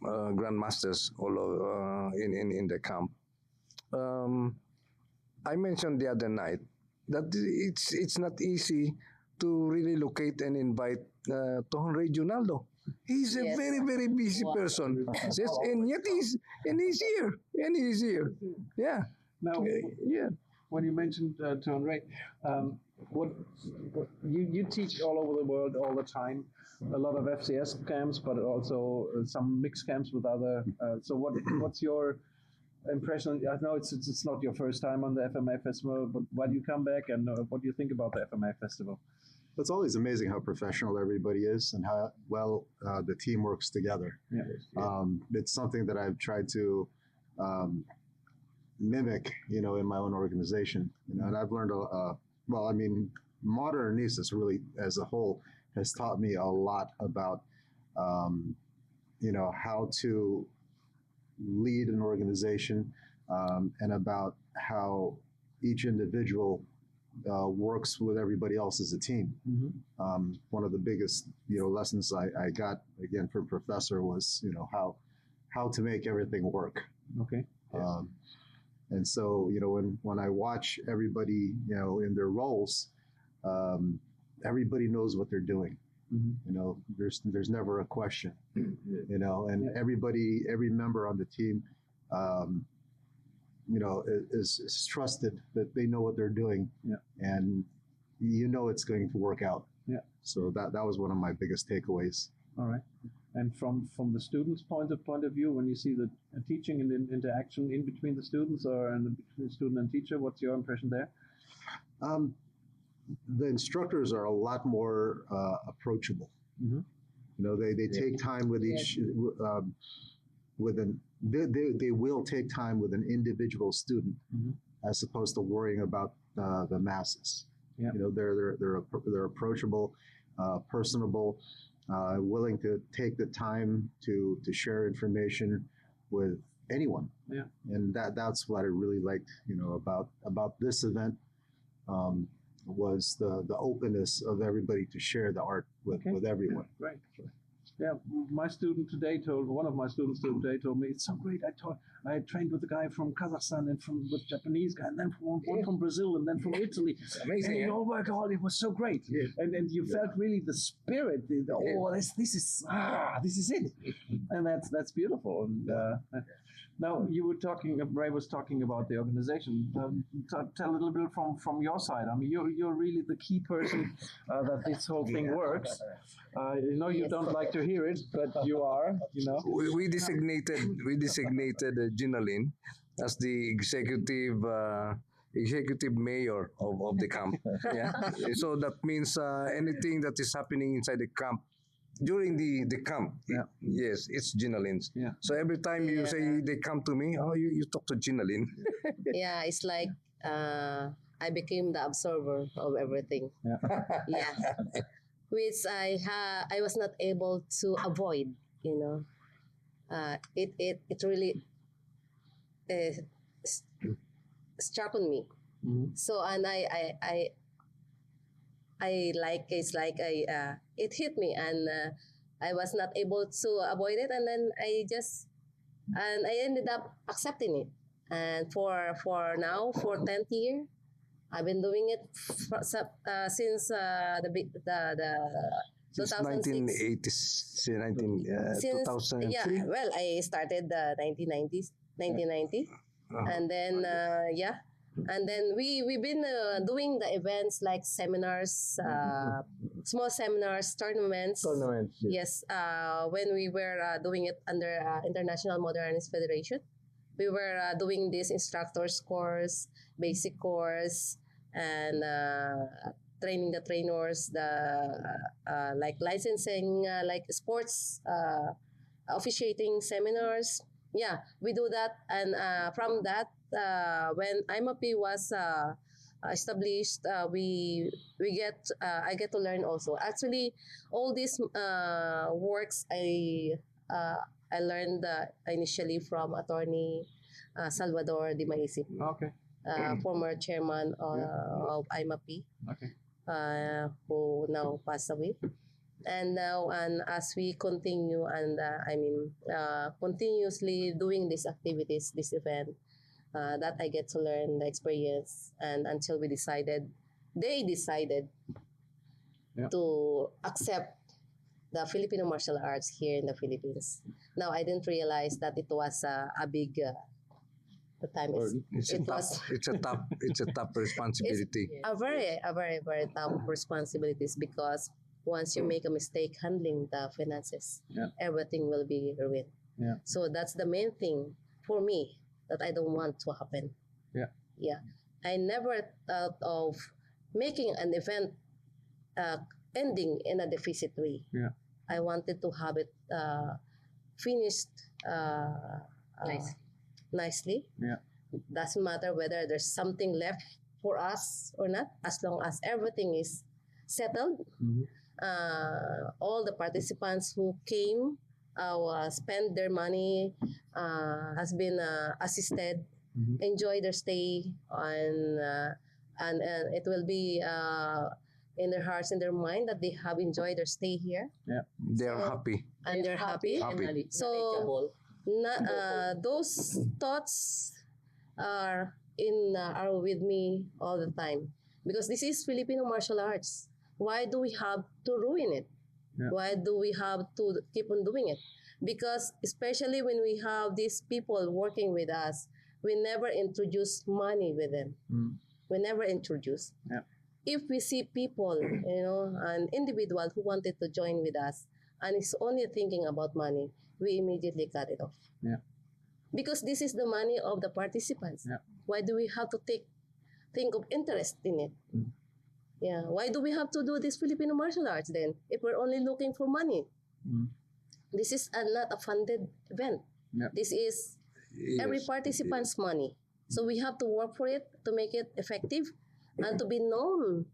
grandmasters all over, in the camp. I mentioned the other night that it's not easy to really locate and invite Tuhon Ray Dionaldo. He's a Yes. very, very busy person. Yes, and yet he's here. And he's here. Yeah. Now, Yeah. when you mentioned Tuhon Ray, what you teach all over the world all the time, a lot of FCS camps, but also some mixed camps with other. So what's your impression? I know it's not your first time on the FMA Festival, but why do you come back, and what do you think about the FMA Festival? It's always amazing how professional everybody is and how well the team works together. Yeah. It's something that I've tried to mimic, in my own organization. And I've learned modern Arnis really, as a whole, has taught me a lot about, how to lead an organization, and about how each individual works with everybody else as a team. One of the biggest lessons I got again from Professor was how to make everything work. Okay. And so when I watch everybody in their roles, everybody knows what they're doing. There's never a question. And every member on the team is trusted that they know what they're doing, and it's going to work out. So that was one of my biggest takeaways. All right. And from the students' point of view, when you see the teaching and the interaction in between the students or in between student and teacher, what's your impression there? The instructors are a lot more approachable. They take time with each they will take time with an individual student, as opposed to worrying about the masses. They're approachable, personable, willing to take the time to share information with anyone. And that's what I really liked about this event, was the openness of everybody to share the art with everyone. Right. Yeah, one of my students today told me, it's so great. I trained with a guy from Kazakhstan and with Japanese guy, and then one from Brazil, and then from Italy. It's amazing. And, oh my God, it was so great. And you felt really the spirit. This is it. And that's beautiful. And now you were Ray was talking about the organization. Tell a little bit from your side. I mean, you're really the key person that this whole thing works. You don't like to hear it, but you are. We designated Ginalyn as the executive mayor of the camp. Yeah. So that means anything that is happening inside the camp during the camp. Yes, it's Ginalyn's. So every time you say they come to me, you talk to Ginalyn. Yeah, it's like I became the observer of everything. Yeah. Which I was not able to avoid. It really struck on me. So and I like it hit me, and I was not able to avoid it, and then I ended up accepting it, And for 10th year, I've been doing it since the Since 2006. 2003. Well, I started the 1990, and then and then we've been doing the events like seminars, small seminars, tournaments. Tournaments. Yes, when we were doing it under International Modernist Federation, we were doing this instructors course, basic course, and training the trainers, the like licensing, like sports, officiating seminars. Yeah, we do that, and from that, when IMAP was established, I get to learn also. Actually, all these works I learned initially from attorney Salvador Di Maisip, Okay. former chairman of IMAP, Okay. who now passed away. And now, and as we continue, and continuously doing these activities, this event, that I get to learn the experience, and until they decided Yeah. to accept the Filipino martial arts here in the Philippines. Now, I didn't realize that it was a big. The time is It's it was a tough responsibility. a very tough responsibilities, because once you make a mistake handling the finances, Yeah. everything will be ruined. Yeah. So that's the main thing for me that I don't want to happen. Yeah. Yeah. I never thought of making an event ending in a deficit way. Yeah. I wanted to have it finished Nice. nicely. Yeah. Doesn't matter whether there's something left for us or not, as long as everything is settled. Mhm. All the participants who came spend their money, has been assisted, Mhm. enjoy their stay, and it will be in their hearts and their mind that they have enjoyed their stay here, They are So- happy. and they're happy. Happy. So, those thoughts are with me all the time, because this is Filipino martial arts. Why do we have to ruin it? Yeah. Why do we have to keep on doing it? Because especially when we have these people working with us, we never introduce money with them. Mm. We never introduce. Yeah. If we see people, an individual who wanted to join with us and is only thinking about money, we immediately cut it off. Yeah. Because this is the money of the participants. Yeah. Why do we have to think of interest in it? Mm. Yeah. Why do we have to do this Filipino martial arts then if we're only looking for money? Mm. This is not a funded event. Yeah. This is every Yes. participant's money. So we have to work for it to make it effective and to be known.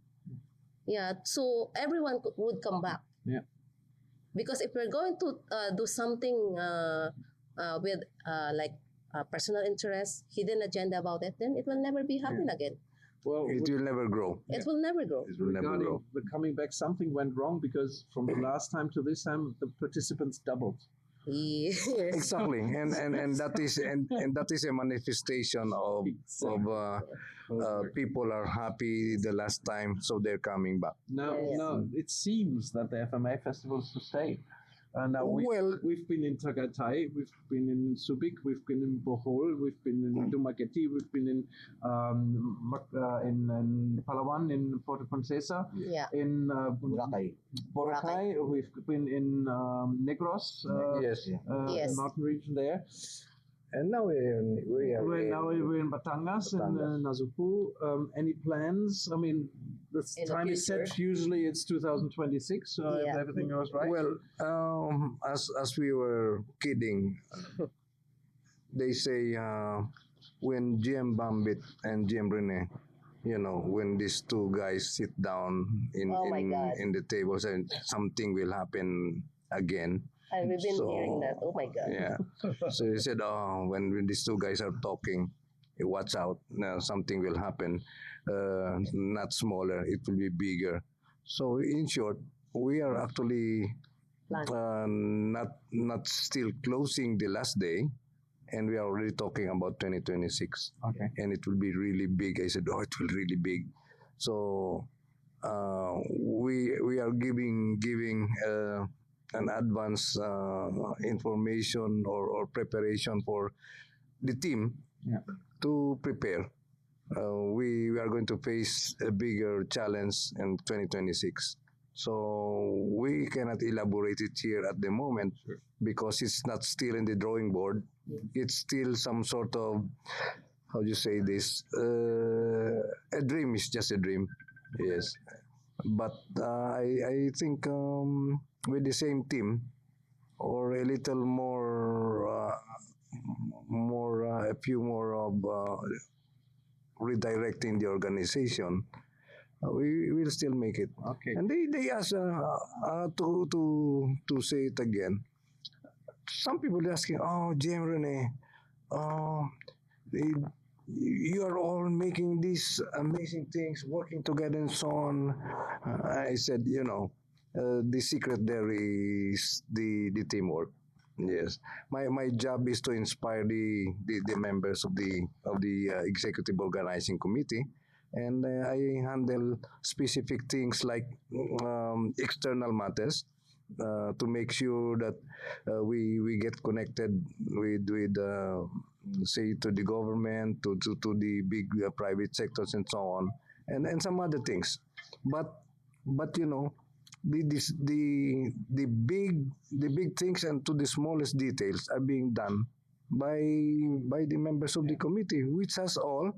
Yeah, so everyone would come back. Yeah. Because if we're going to do something with personal interest, hidden agenda about it, then it will never be happen again. Well, It will never grow. It will never grow. It will never regarding grow. the coming back, something went wrong because from the last time to this time, the participants doubled. Yes. Exactly, and that is a manifestation of people are happy the last time, so they're coming back. Now, Yes. now it seems that the FMA festivals to stay. Now Well- we've been in Tagaytay, we've been in Subic, we've been in Bohol, we've been in Dumaguete, we've been in Palawan, in Puerto Princesa, Yeah. in Boracay. Boracay, we've been in Negros, Yes, Yes. mountain region there. and now We're in Batangas and Nasugbu. Any plans? I mean, the In the time is set. future? Usually it's 2026. So if Yeah. everything goes right. Well, as we were kidding, they say when GM Bambit and GM Rene, when these two guys sit down Oh my God. in the tables and something will happen again. And we've been So, hearing that. Oh my God. Yeah. So he said, when these two guys are talking, watch out. Now something will happen. Not smaller, it will be bigger. So in short, we are actually not still closing the last day, and we are already talking about 2026. Okay. And it will be really big. I said, oh, it will really big. So we are giving an advance information or preparation for the team Yeah. to prepare. We are going to face a bigger challenge in 2026. So we cannot elaborate it here at the moment because it's not still in the drawing board. It's still some sort of, how do you say this? A dream is just a dream. Yes. But I think with the same team or a little a few more of redirecting the organization, we will still make it. Okay. And they ask to say it again. Some people are asking, oh, GM Rene, you are all making these amazing things, working together and so on. I said, the secret there is the teamwork. Yes, my job is to inspire the members of the executive organizing committee, and I handle specific things like external matters to make sure that we get connected with say to the government, to the big private sectors and so on, and some other things, but the big things and to the smallest details are being done by the members of the committee, which has all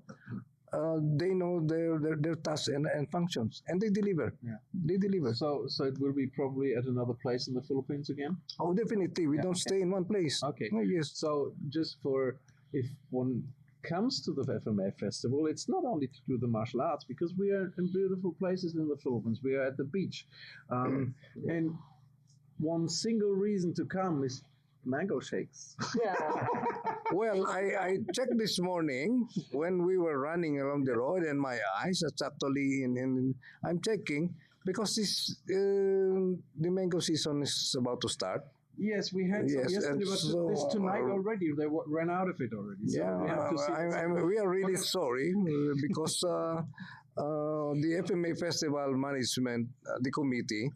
they know their tasks and functions, and they deliver. Yeah. They deliver. So it will be probably at another place in the Philippines again? Oh, definitely. We don't stay in one place. Okay. Oh, yes. So just for, if one comes to the FMA Festival, it's not only to do the martial arts, because we are in beautiful places in the Philippines. We are at the beach. And one single reason to come is mango shakes. Yeah. Well, I checked this morning when we were running around the road, and my eyes are actually I'm checking because the mango season is about to start. Yes, we had some Yes, yesterday, and but so, this tonight already. They ran out of it already. So Yeah, we have to see. we are really sorry because the FMA Festival management, the committee,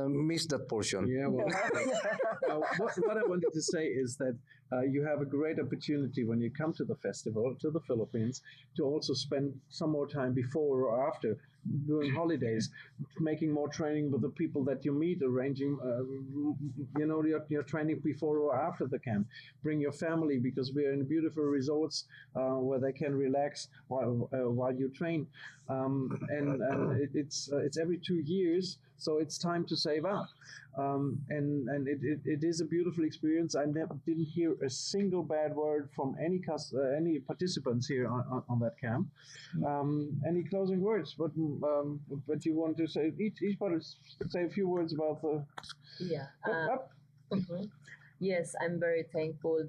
missed that portion. Yeah, well, what I wanted to say is that you have a great opportunity when you come to the festival, to the Philippines, to also spend some more time before or after, during holidays, making more training with the people that you meet, arranging, your training before or after the camp. Bring your family, because we are in beautiful resorts where they can relax while you train. It's every 2 years, so it's time to save up. And it is a beautiful experience. I didn't hear a single bad word from any participants here on that camp. Any closing words? What you want to say? Each part say a few words about the. Yeah. Yes, I'm very thankful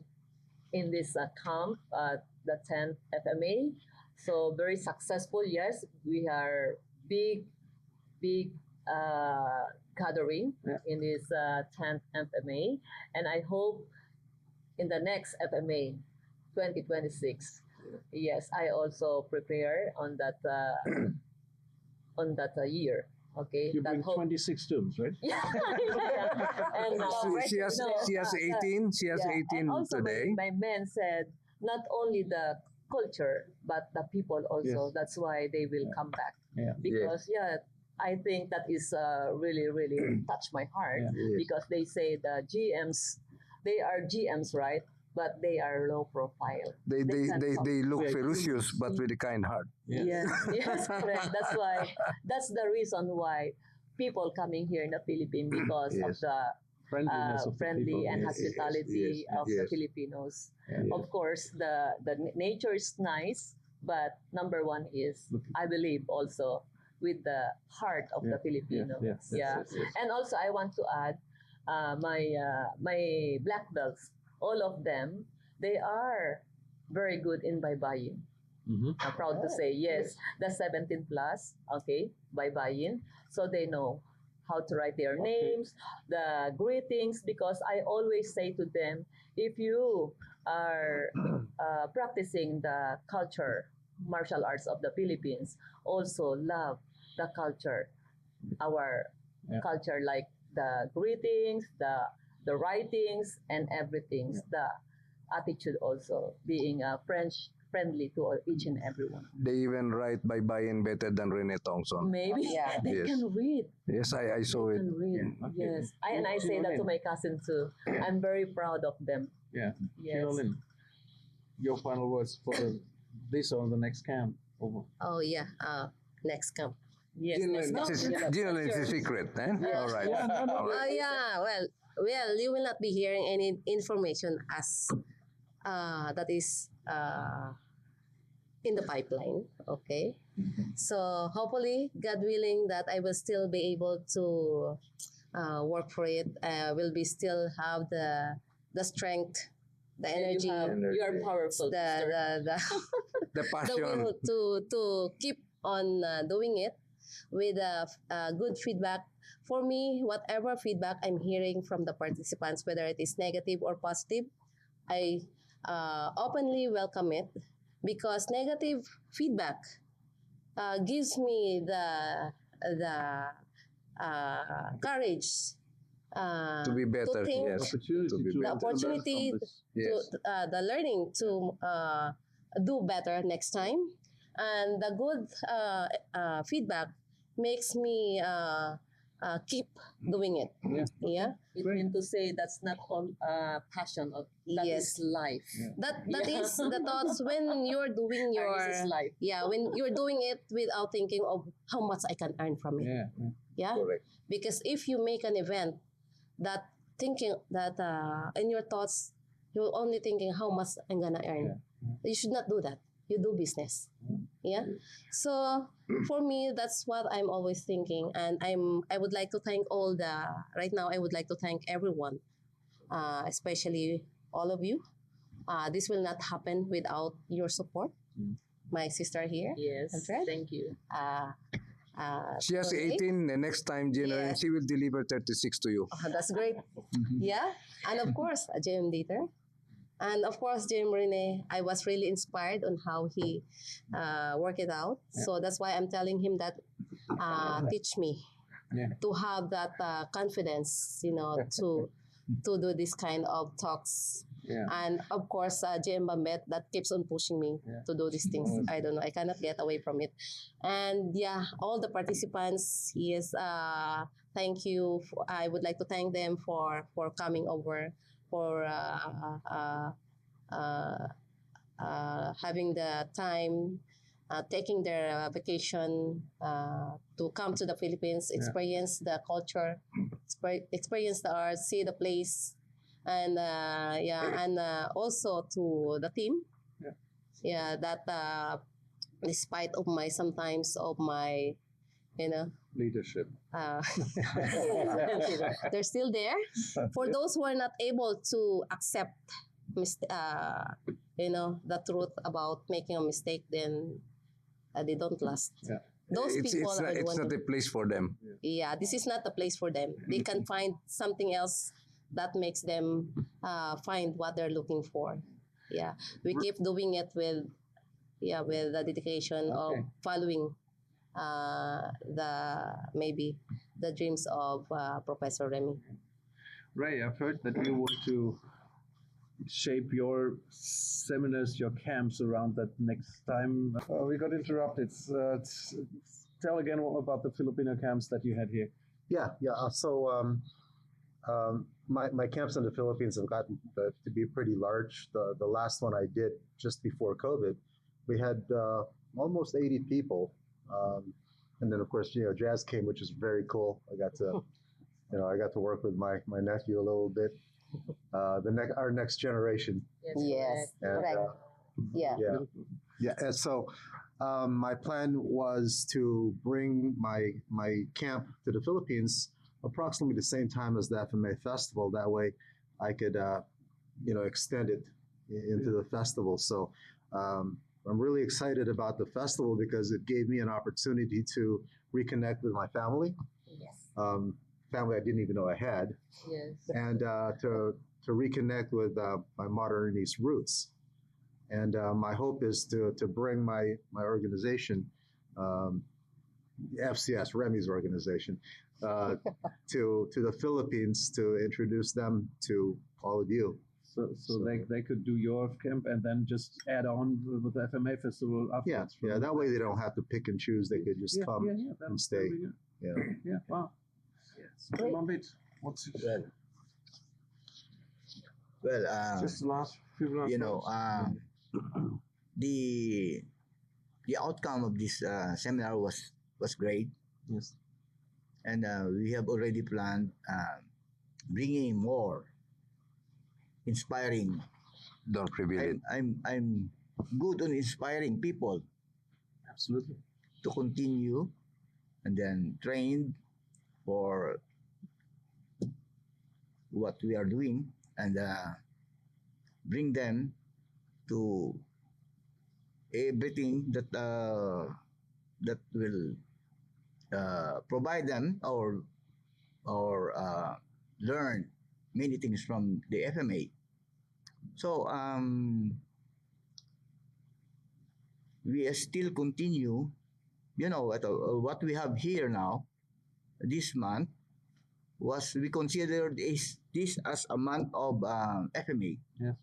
in this camp, the 10th FMA. So very successful. Yes, we are big gathering in this 10th FMA, and I hope in the next FMA 2026. Yes, I also prepare on that year. Okay, You bring 26 students, right? Yeah. And She has 18. She has 18 and also today. my men said not only the culture but the people also. Yes. That's why they will come back. Yeah. Because I think that is really touched my heart. Yes. Because they say the GMs, they are GMs, right? But they are low profile. They look Yeah. ferocious, but with a kind heart. Yes, correct. That's the reason why people coming here in the Philippines, because of Yes. the Friendliness of the friendly people. and Yes, hospitality yes, of the yes. Filipinos. Yeah. Of course, the nature is nice, but number one is, I believe, also with the heart of the Filipino. Yes. And also I want to add my black belts. All of them, they are very good in baybayin. Mm-hmm. I'm proud to say, yes, the 17 plus, okay, baybayin. So they know how to write their names, the greetings, because I always say to them, if you are practicing the culture, martial arts of the Philippines, also love the culture, our culture, like the greetings, the writings, and everything, the attitude also, being friendly to each and everyone. They even write bye-bye better than Rene Thompson. Maybe Yeah. they Yes. can read. Yes, I saw They it. can read. Yes. And I say that to my cousin too. I'm very proud of them. Yeah. Yes. Ginalyn, your final words for this or the next camp? Over. Oh yeah. Next camp. Yes. Ginalyn is a secret, eh? All right. All right. Yeah. Well, you will not be hearing any information as that is in the pipeline. Okay. So hopefully, God willing, that I will still be able to work for it. Will be still have the strength, the energy, You are powerful. sister. the The the passion. will to keep on doing it with good feedback. For me, whatever feedback I'm hearing from the participants, whether it is negative or positive, I openly welcome it, because negative feedback gives me the courage To be better, to think, yes. Opportunity To be to the better. opportunity learn from this. Yes. to the learning to do better next time, and the good feedback makes me keep doing it. Yeah. It means to say that's not all passion of that Yes. is life. That is the thoughts when you're doing your This is life. when you're doing it without thinking of how much I can earn from it. Yeah. Yeah. Correct. Because if you make an event that thinking that in your thoughts you're only thinking how much I'm gonna earn, you should not do that. You do business. Yeah. So for me, that's what I'm always thinking, and I would like to thank all the right now. I would like to thank everyone, especially all of you. This will not happen without your support. My sister here. Yes. Mildred. Thank you. She has Tuhon Ray. 18, and next time, Ginalyn, Yes. she will deliver 36 to you. Oh, that's great. Yeah. And of course, JM Dieter. And of course, JM Rene, I was really inspired on how he worked it out. So that's why I'm telling him that teach me to have that confidence, to do this kind of talks. Yeah. And of course, JM Bambet, that keeps on pushing me to do these things. I don't know. I cannot get away from it. And yeah, all the participants, yes, thank you. I would like to thank them for coming over, for having the time, taking their vacation to come to the Philippines, experience the culture, experience the art, see the place, and and also to the team. That despite of my sometimes of my, Leadership. they're still there. For those who are not able to accept the truth about making a mistake, then they don't last. Yeah. Those people are the It's one not a place for them. this is not the place for them. They can find something else that makes them find what they're looking for. We keep doing it with the dedication of following the dreams of Professor Remy. Ray, I've heard that you want to shape your seminars, your camps around that next time. We got interrupted. Tell again about the Filipino camps that you had here. Yeah. So my camps in the Philippines have gotten to be pretty large. The last one I did just before COVID, we had almost 80 people. And then of course, jazz came, which is very cool. I got to work with my nephew a little bit. Our next generation. Yes, And, correct. And so my plan was to bring my camp to the Philippines approximately the same time as the FMA Festival. That way I could extend it into the festival. So I'm really excited about the festival because it gave me an opportunity to reconnect with my family. Yes. family I didn't even know I had, Yes. and to reconnect with my modernist roots. And my hope is to bring my organization, FCS, Remy's organization, to the Philippines to introduce them to all of you. So they could do your camp and then just add on with the FMA Festival Yeah, afterwards. yeah. That way they don't have to pick and choose. They could just come and stay. That'd be good. Yeah. Yeah, wow. Great. Mambit, what's Well, just the last few last you know, words? the the outcome of this seminar was great, Yes. and we have already planned bringing more inspiring. Don't reveal it. I'm good on inspiring people Absolutely. to continue and then train for what we are doing, and bring them to everything that will provide them or learn many things from the FMA. So we still continue, what we have here now this month was we considered this as a month of FMA, Yes.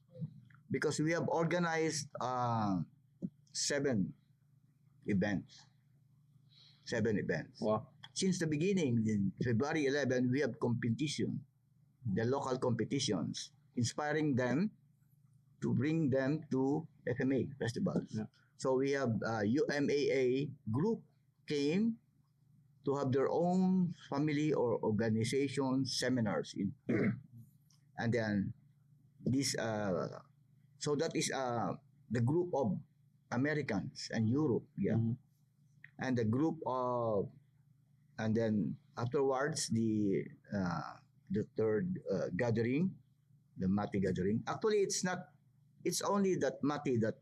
because we have organized 7 events. 7 events. Wow. Since the beginning, in February 11, we have competition, the local competitions, inspiring them to bring them to FMA festivals. Yeah. So we have UMAA group came to have their own family or organization seminars in here. And then this so that is the group of Americans and Europe, yeah. Mhm. And the group of, and then afterwards the third gathering, the MATTI gathering. Actually, it's only that MATTI that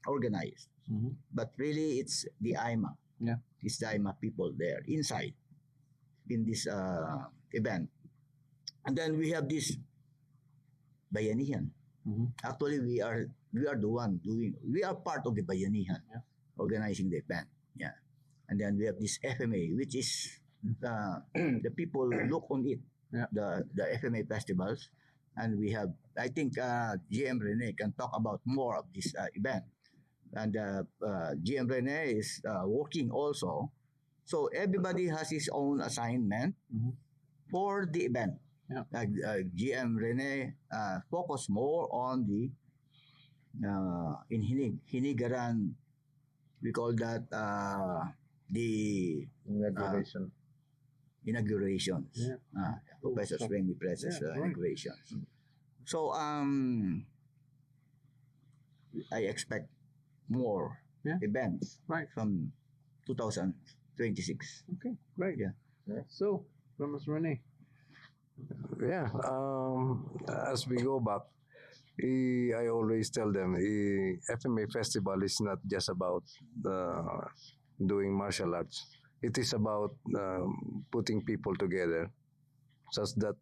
organized, Mhm. but really it's the IMA. Yeah. It's the IMA people there inside in this event. And then we have this Bayanihan. Mhm. Actually, we are the one doing. We are part of the Bayanihan, Yeah. organizing the event. Yeah, and then we have this FMA, which is the people look on it. Yeah. The FMA festivals, and we have. I think GM Rene can talk about more of this event, and GM Rene is working also. So everybody has his own assignment Mhm. for the event. Yeah. GM Rene focus more on the in Hinigaran. We call that the Inauguration. inaugurations. Yeah. Professor So- Remy Presas yeah, right. inaugurations. So I expect more Yeah. events Right. from 2026. Okay, great. Yeah. So, Professor Rene. Yeah. As we go back, I always tell them FMA Festival is not just about doing martial arts. It is about putting people together such that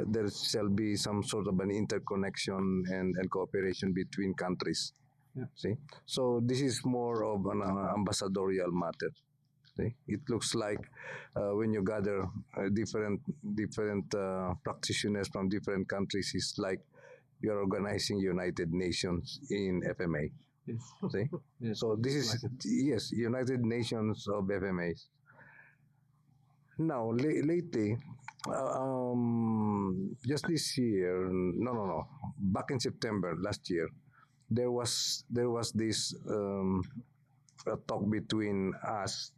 there shall be some sort of an interconnection and cooperation between countries. Yeah. See? So this is more of an ambassadorial matter. See? It looks like when you gather different practitioners from different countries, it's like you're organizing United Nations in FMA. Yes. See? Yes. So this is yes, United Nations of FMAs. Now lately, just this year, no, back in September last year, there was this a talk between us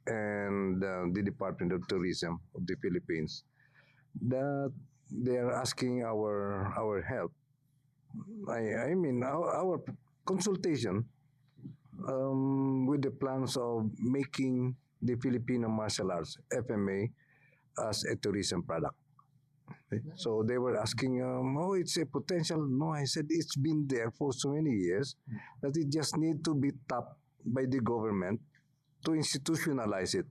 and the Department of Tourism of the Philippines that they are asking our help. I mean our consultation with the plans of making the Filipino martial arts FMA as a tourism product. Okay? So they were asking, oh, it's a potential. No, I said it's been there for so many years that it just need to be tapped by the government to institutionalize it.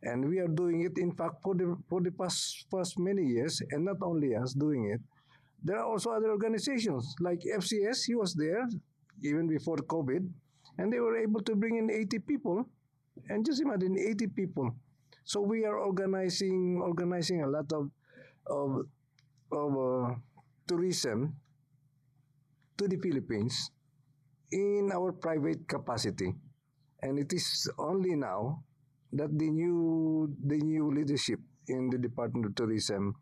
And we are doing it, in fact, for the past many years, and not only us doing it. There are also other organizations like FCS. He was there even before COVID, and they were able to bring in 80 people. And just imagine 80 people. So we are organizing a lot of, of tourism to the Philippines in our private capacity. And it is only now that the new leadership in the Department of Tourism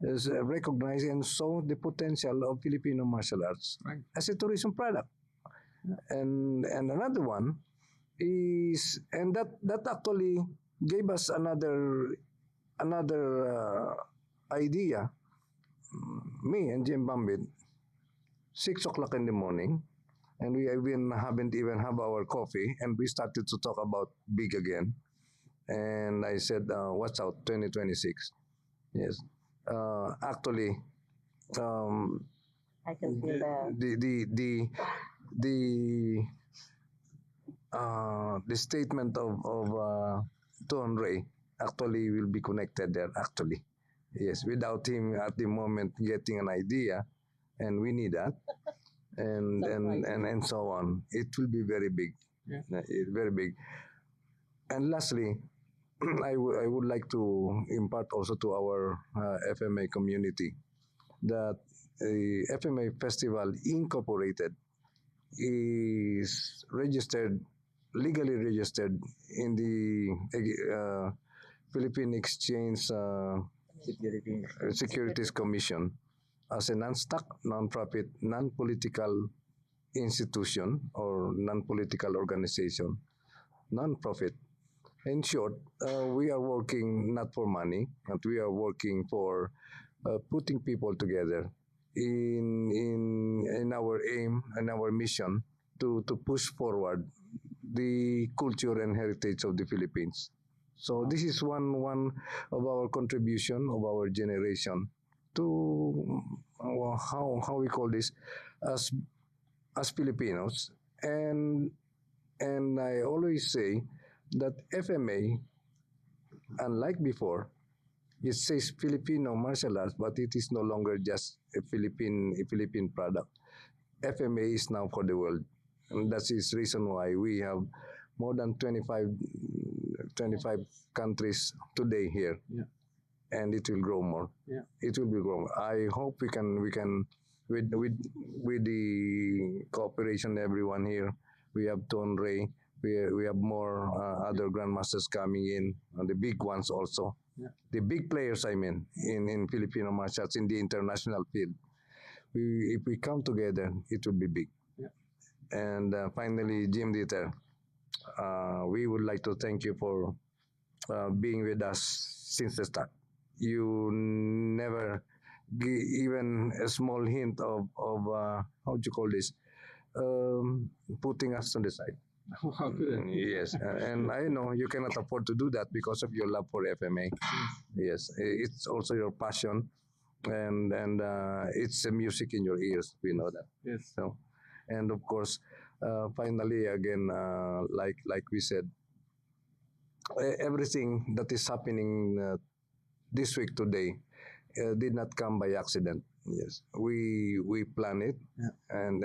is recognized and saw the potential of Filipino martial arts as a tourism product. And another one is, and that actually gave us another idea. Me and Jim Bambit, 6 o'clock in the morning, and we even haven't even have our coffee, and we started to talk about big again. And I said, "What's out 2026?" Yes, actually, I can feel that. The statement of Tuhon Ray actually will be connected there. Actually, yes, without him at the moment getting an idea, and we need that, and so on. It will be very big, very big. And lastly, I would like to impart also to our FMA community that FMA Festival Incorporated is legally registered in the Philippine Exchange Securities Commission as a non-stock, non-profit, non-political institution or non-political organization, non-profit. In short, we are working not for money, but we are working for putting people together in our aim and our mission to push forward the culture and heritage of the Philippines. So this is one of our contribution of our generation to how we call this as Filipinos, and I always say that FMA, unlike before, it says Filipino martial arts, but it is no longer just a Philippine product. FMA is now for the world, and that is reason why we have more than 25 countries today here. Yeah. And it will grow more. Yeah. It will be grown. I hope we can with the cooperation of everyone here. We have Tuhon Ray. We have more other grandmasters coming in, and the big ones also. Yeah. The big players, I mean, in Filipino martial arts in the international field. If we come together, it will be big. Yeah. And finally, Jim Dieter, we would like to thank you for being with us since the start. You never even a small hint of how do you call this, putting us on the side. Wow, good. Yes, and I know you cannot afford to do that because of your love for FMA. Yes, it's also your passion, and it's music in your ears. We know that. Yes. So, and of course, finally, again, like we said, everything that is happening this week today did not come by accident. Yes, we plan it, Yeah. and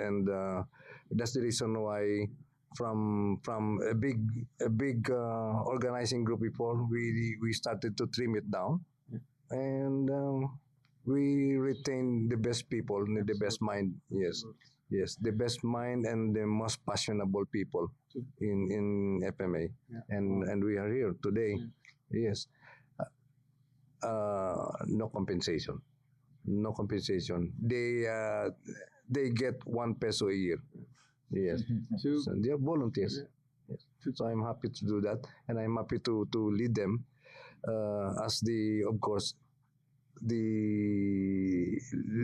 that's the reason why from a big organizing group before we started to trim it down, Yeah. and we retain the best people, the best mind. Yes, yes, the best mind and the most passionable people in FMA, Yeah. and we are here today. Yes, no compensation, no compensation. They get 1 peso a year. Yes, To- so they are volunteers. Yes. So I'm happy to do that, and I'm happy to lead them as of course,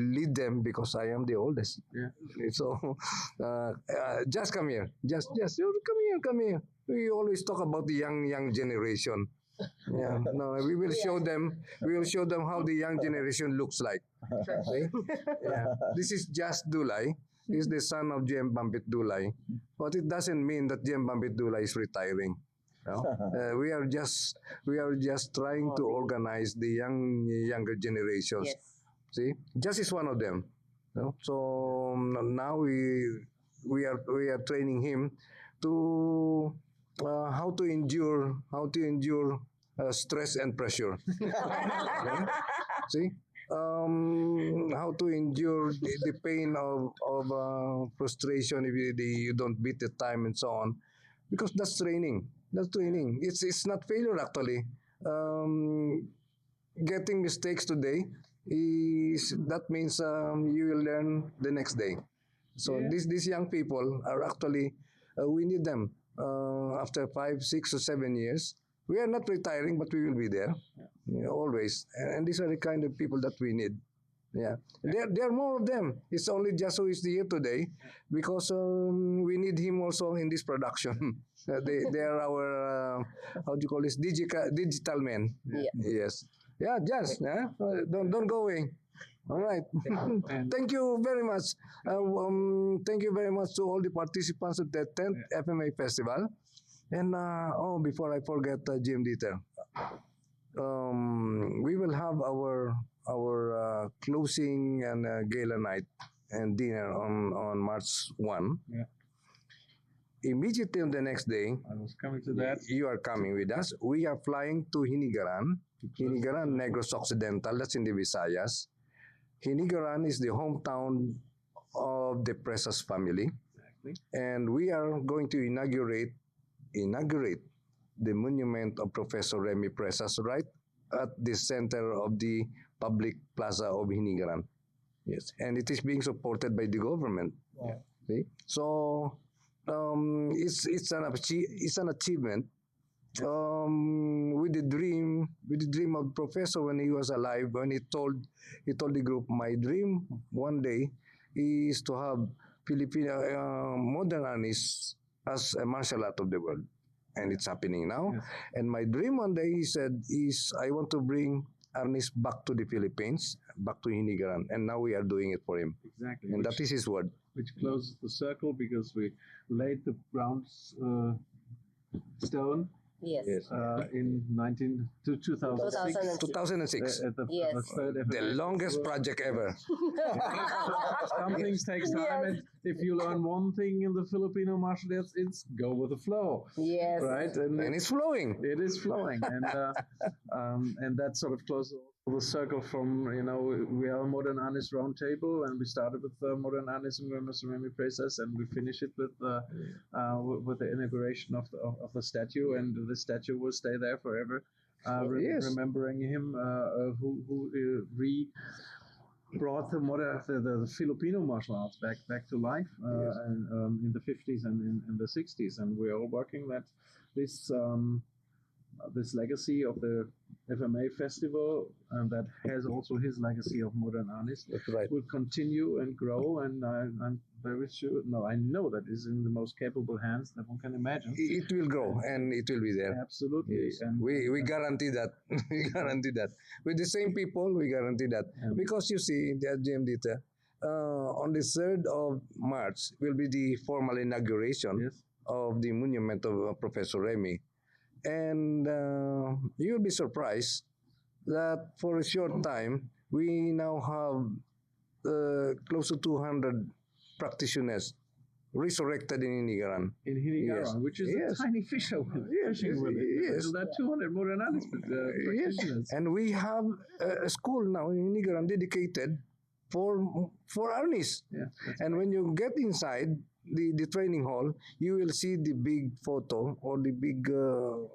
lead them because I am the oldest. Yeah. So just come here, just you come here. We always talk about the young generation. Yeah, no, we will show them. We will show them how the young generation looks like. Okay? Yeah. This is just Dulay. He's the son of GM Bambit Dulay. But it doesn't mean that GM Bambit Dulay is retiring. No? We are just trying to organize the younger generations. Yes. See, Just is one of them. No? So now we are training him to how to endure stress and pressure. Yeah? See, how to endure the pain of frustration if you don't beat the time and so on, because that's training. That's training. It's not failure actually. Getting mistakes today is that means you will learn the next day. So these young people are actually we need them after 5, 6, or 7 years. We are not retiring, but we will be there always. And these are the kind of people that we need. Yeah, there are more of them. It's only just who is here today because we need him also in this production. They are our how do you call this digital men. Yeah. Yes. Yeah, just don't go away. All right. Thank you very much. Thank you very much to all the participants at the 10th FMA Festival. And before I forget, Jim Dieter, we will have our closing and gala night and dinner on March 1. Yeah. Immediately on the next day, I was coming to that. you are coming with us. We are flying to Hinigaran, Negros Occidental, that's in the Visayas. Hinigaran is the hometown of the Presas family. Exactly. And we are going to inaugurate the monument of Professor Remy Presas right at the center of the public plaza of Hinigaran. Yes, and it is being supported by the government. Yeah. See? So it's an achievement. With the dream of Professor when he was alive, when he told the group, my dream one day is to have Filipino modern Arnis as a martial art of the world, and it's happening now. Yes. And my dream one day, he said, is I want to bring Arnis back to the Philippines, back to Hinigaran, and now we are doing it for him, Exactly. and that is his word. Which closes the circle because we laid the ground stone Yes. Yes. in 2006. 2006, At the Yes. third the FMA longest Festival. project ever. Some things takes time, and if you learn one thing in the Filipino martial arts, it's go with the flow, Yes. right? And it's flowing. it is flowing, and that sort of closes the circle from we are a modern Arnis roundtable, and we started with modern Arnis and Professor Remy Presas, and we finish it with the inauguration of the statue, and the statue will stay there forever, Yes. remembering him who brought the Filipino martial arts back to life and, in the 50s and in the 60s, and we're all working that this legacy of the FMA Festival, and that has also his legacy of modern Arnis, That's right. will continue and grow, and I'm very sure, I know that is in the most capable hands that one can imagine. It will grow and it will be there. Absolutely. Yes. And We guarantee that. We guarantee that. With the same people, we guarantee that. Yeah. Because you see, the GM Dita, on the 3rd of March will be the formal inauguration yes, of the monument of Professor Remy. And you'll be surprised that for a short time, we now have close to 200 practitioners resurrected in Hinigaran. in Hinigaran, Yes. which is Yes. a tiny fisher with Yes, fishing with it. yes. So that 200 modern Arnis Yes. practitioners. And we have a school now in Hinigaran dedicated for Arnis. Yeah, that's And when you get inside the training hall, you will see the big photo or the big of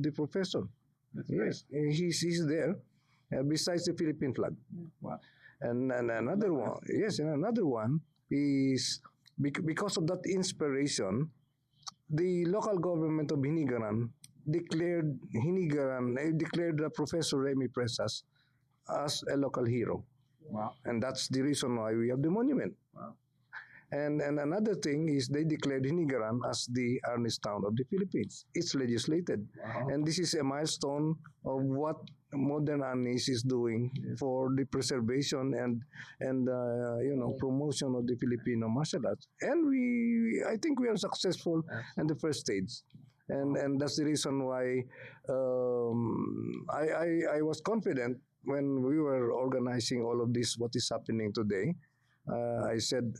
the professor. That's great. Yes, he's there besides the Philippine flag. Wow. And another one, yes, and another one is because of that inspiration, the local government of Hinigaran declared Professor Remy Presas as a local hero. Wow. And that's the reason why we have the monument. Wow. And another thing is they declared Hinigaran as the Arnis town of the Philippines. It's legislated. Wow. And this is a milestone of what modern Arnis is doing for the preservation and promotion of the Filipino martial arts. And I think we are successful in the first stage. and that's the reason why I was confident when we were organizing all of this. What is happening today? I said,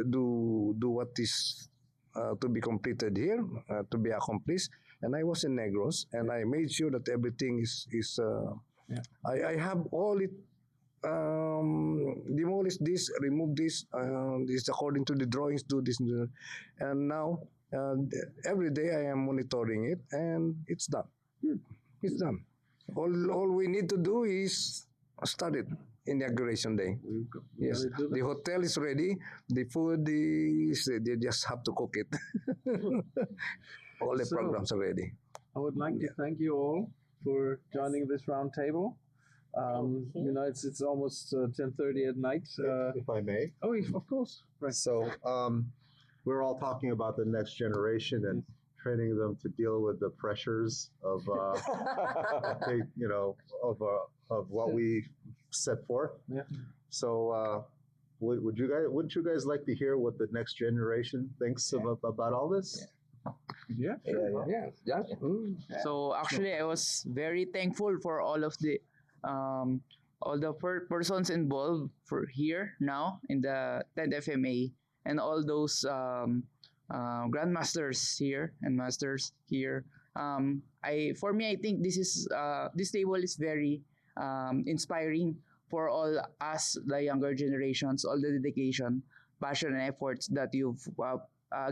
do what is to be completed here, to be accomplished. And I was in Negros, and I made sure that everything is. I have all it. Demolish this, remove this. This according to the drawings. Do this, do that. And now every day I am monitoring it, and it's done. It's done. All we need to do is start it. Inauguration day. Yes, the hotel is ready. The food is. They just have to cook it. All the So- programs are ready. I would like to thank you all for joining this round table. You know, it's almost 10:30 at night. If I may. Oh, of course. Right. So we're all talking about the next generation and training them to deal with the pressures of, you know, of what we set forth. Yeah. So wouldn't you guys like to hear what the next generation thinks about all this? Yeah. Yeah. So actually, I was very thankful for all the persons involved for here now in the 10th FMA, and all those grandmasters here and masters here. I think this table is very inspiring for all us, the younger generations. All the dedication, passion, and efforts that you've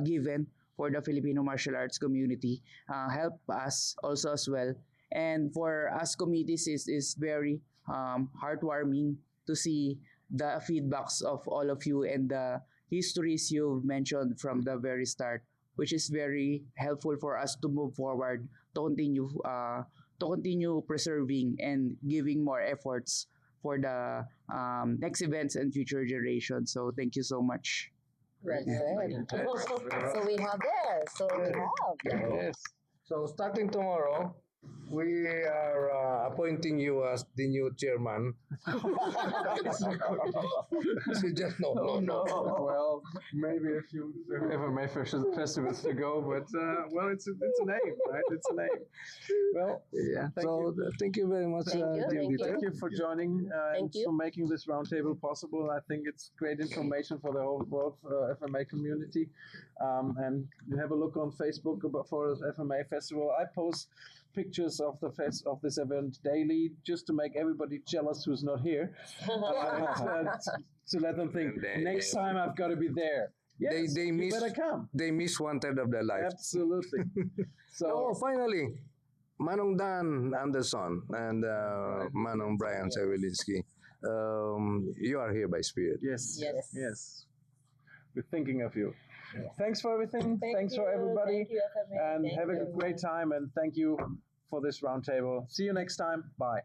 given for the Filipino martial arts community help us also as well. And for us committees is very heartwarming to see the feedbacks of all of you and the histories you've mentioned from the very start, which is very helpful for us to move forward, to continue preserving and giving more efforts for the next events and future generations. So thank you so much. Well said. So we have there. So we have. Yes. So starting tomorrow, we are appointing you as the new chairman. So just no. Well, maybe a few FMA festivals to go, but well, it's a name, right? It's a name. Well, Yeah. Thank Thank you very much. Thank you, thank you. thank you for joining and Thank you. for making this roundtable possible. I think it's great information for the whole world FMA community. And you have a look on Facebook for the FMA Festival. I post pictures of of this event daily, just to make everybody jealous who's not here, to let them think next time I've got to be there. Yes, they you miss better come. They miss 1/3 of their life. Absolutely. Oh, So finally, Manong Dan Anderson and Manong Brian Sawilinski. You are here by spirit. yes, Yes. yes, we're thinking of you. Thanks for everything. Thanks for everybody. Thank you, FMA. And Thank have a you. great time. And thank you for this roundtable. See you next time. Bye.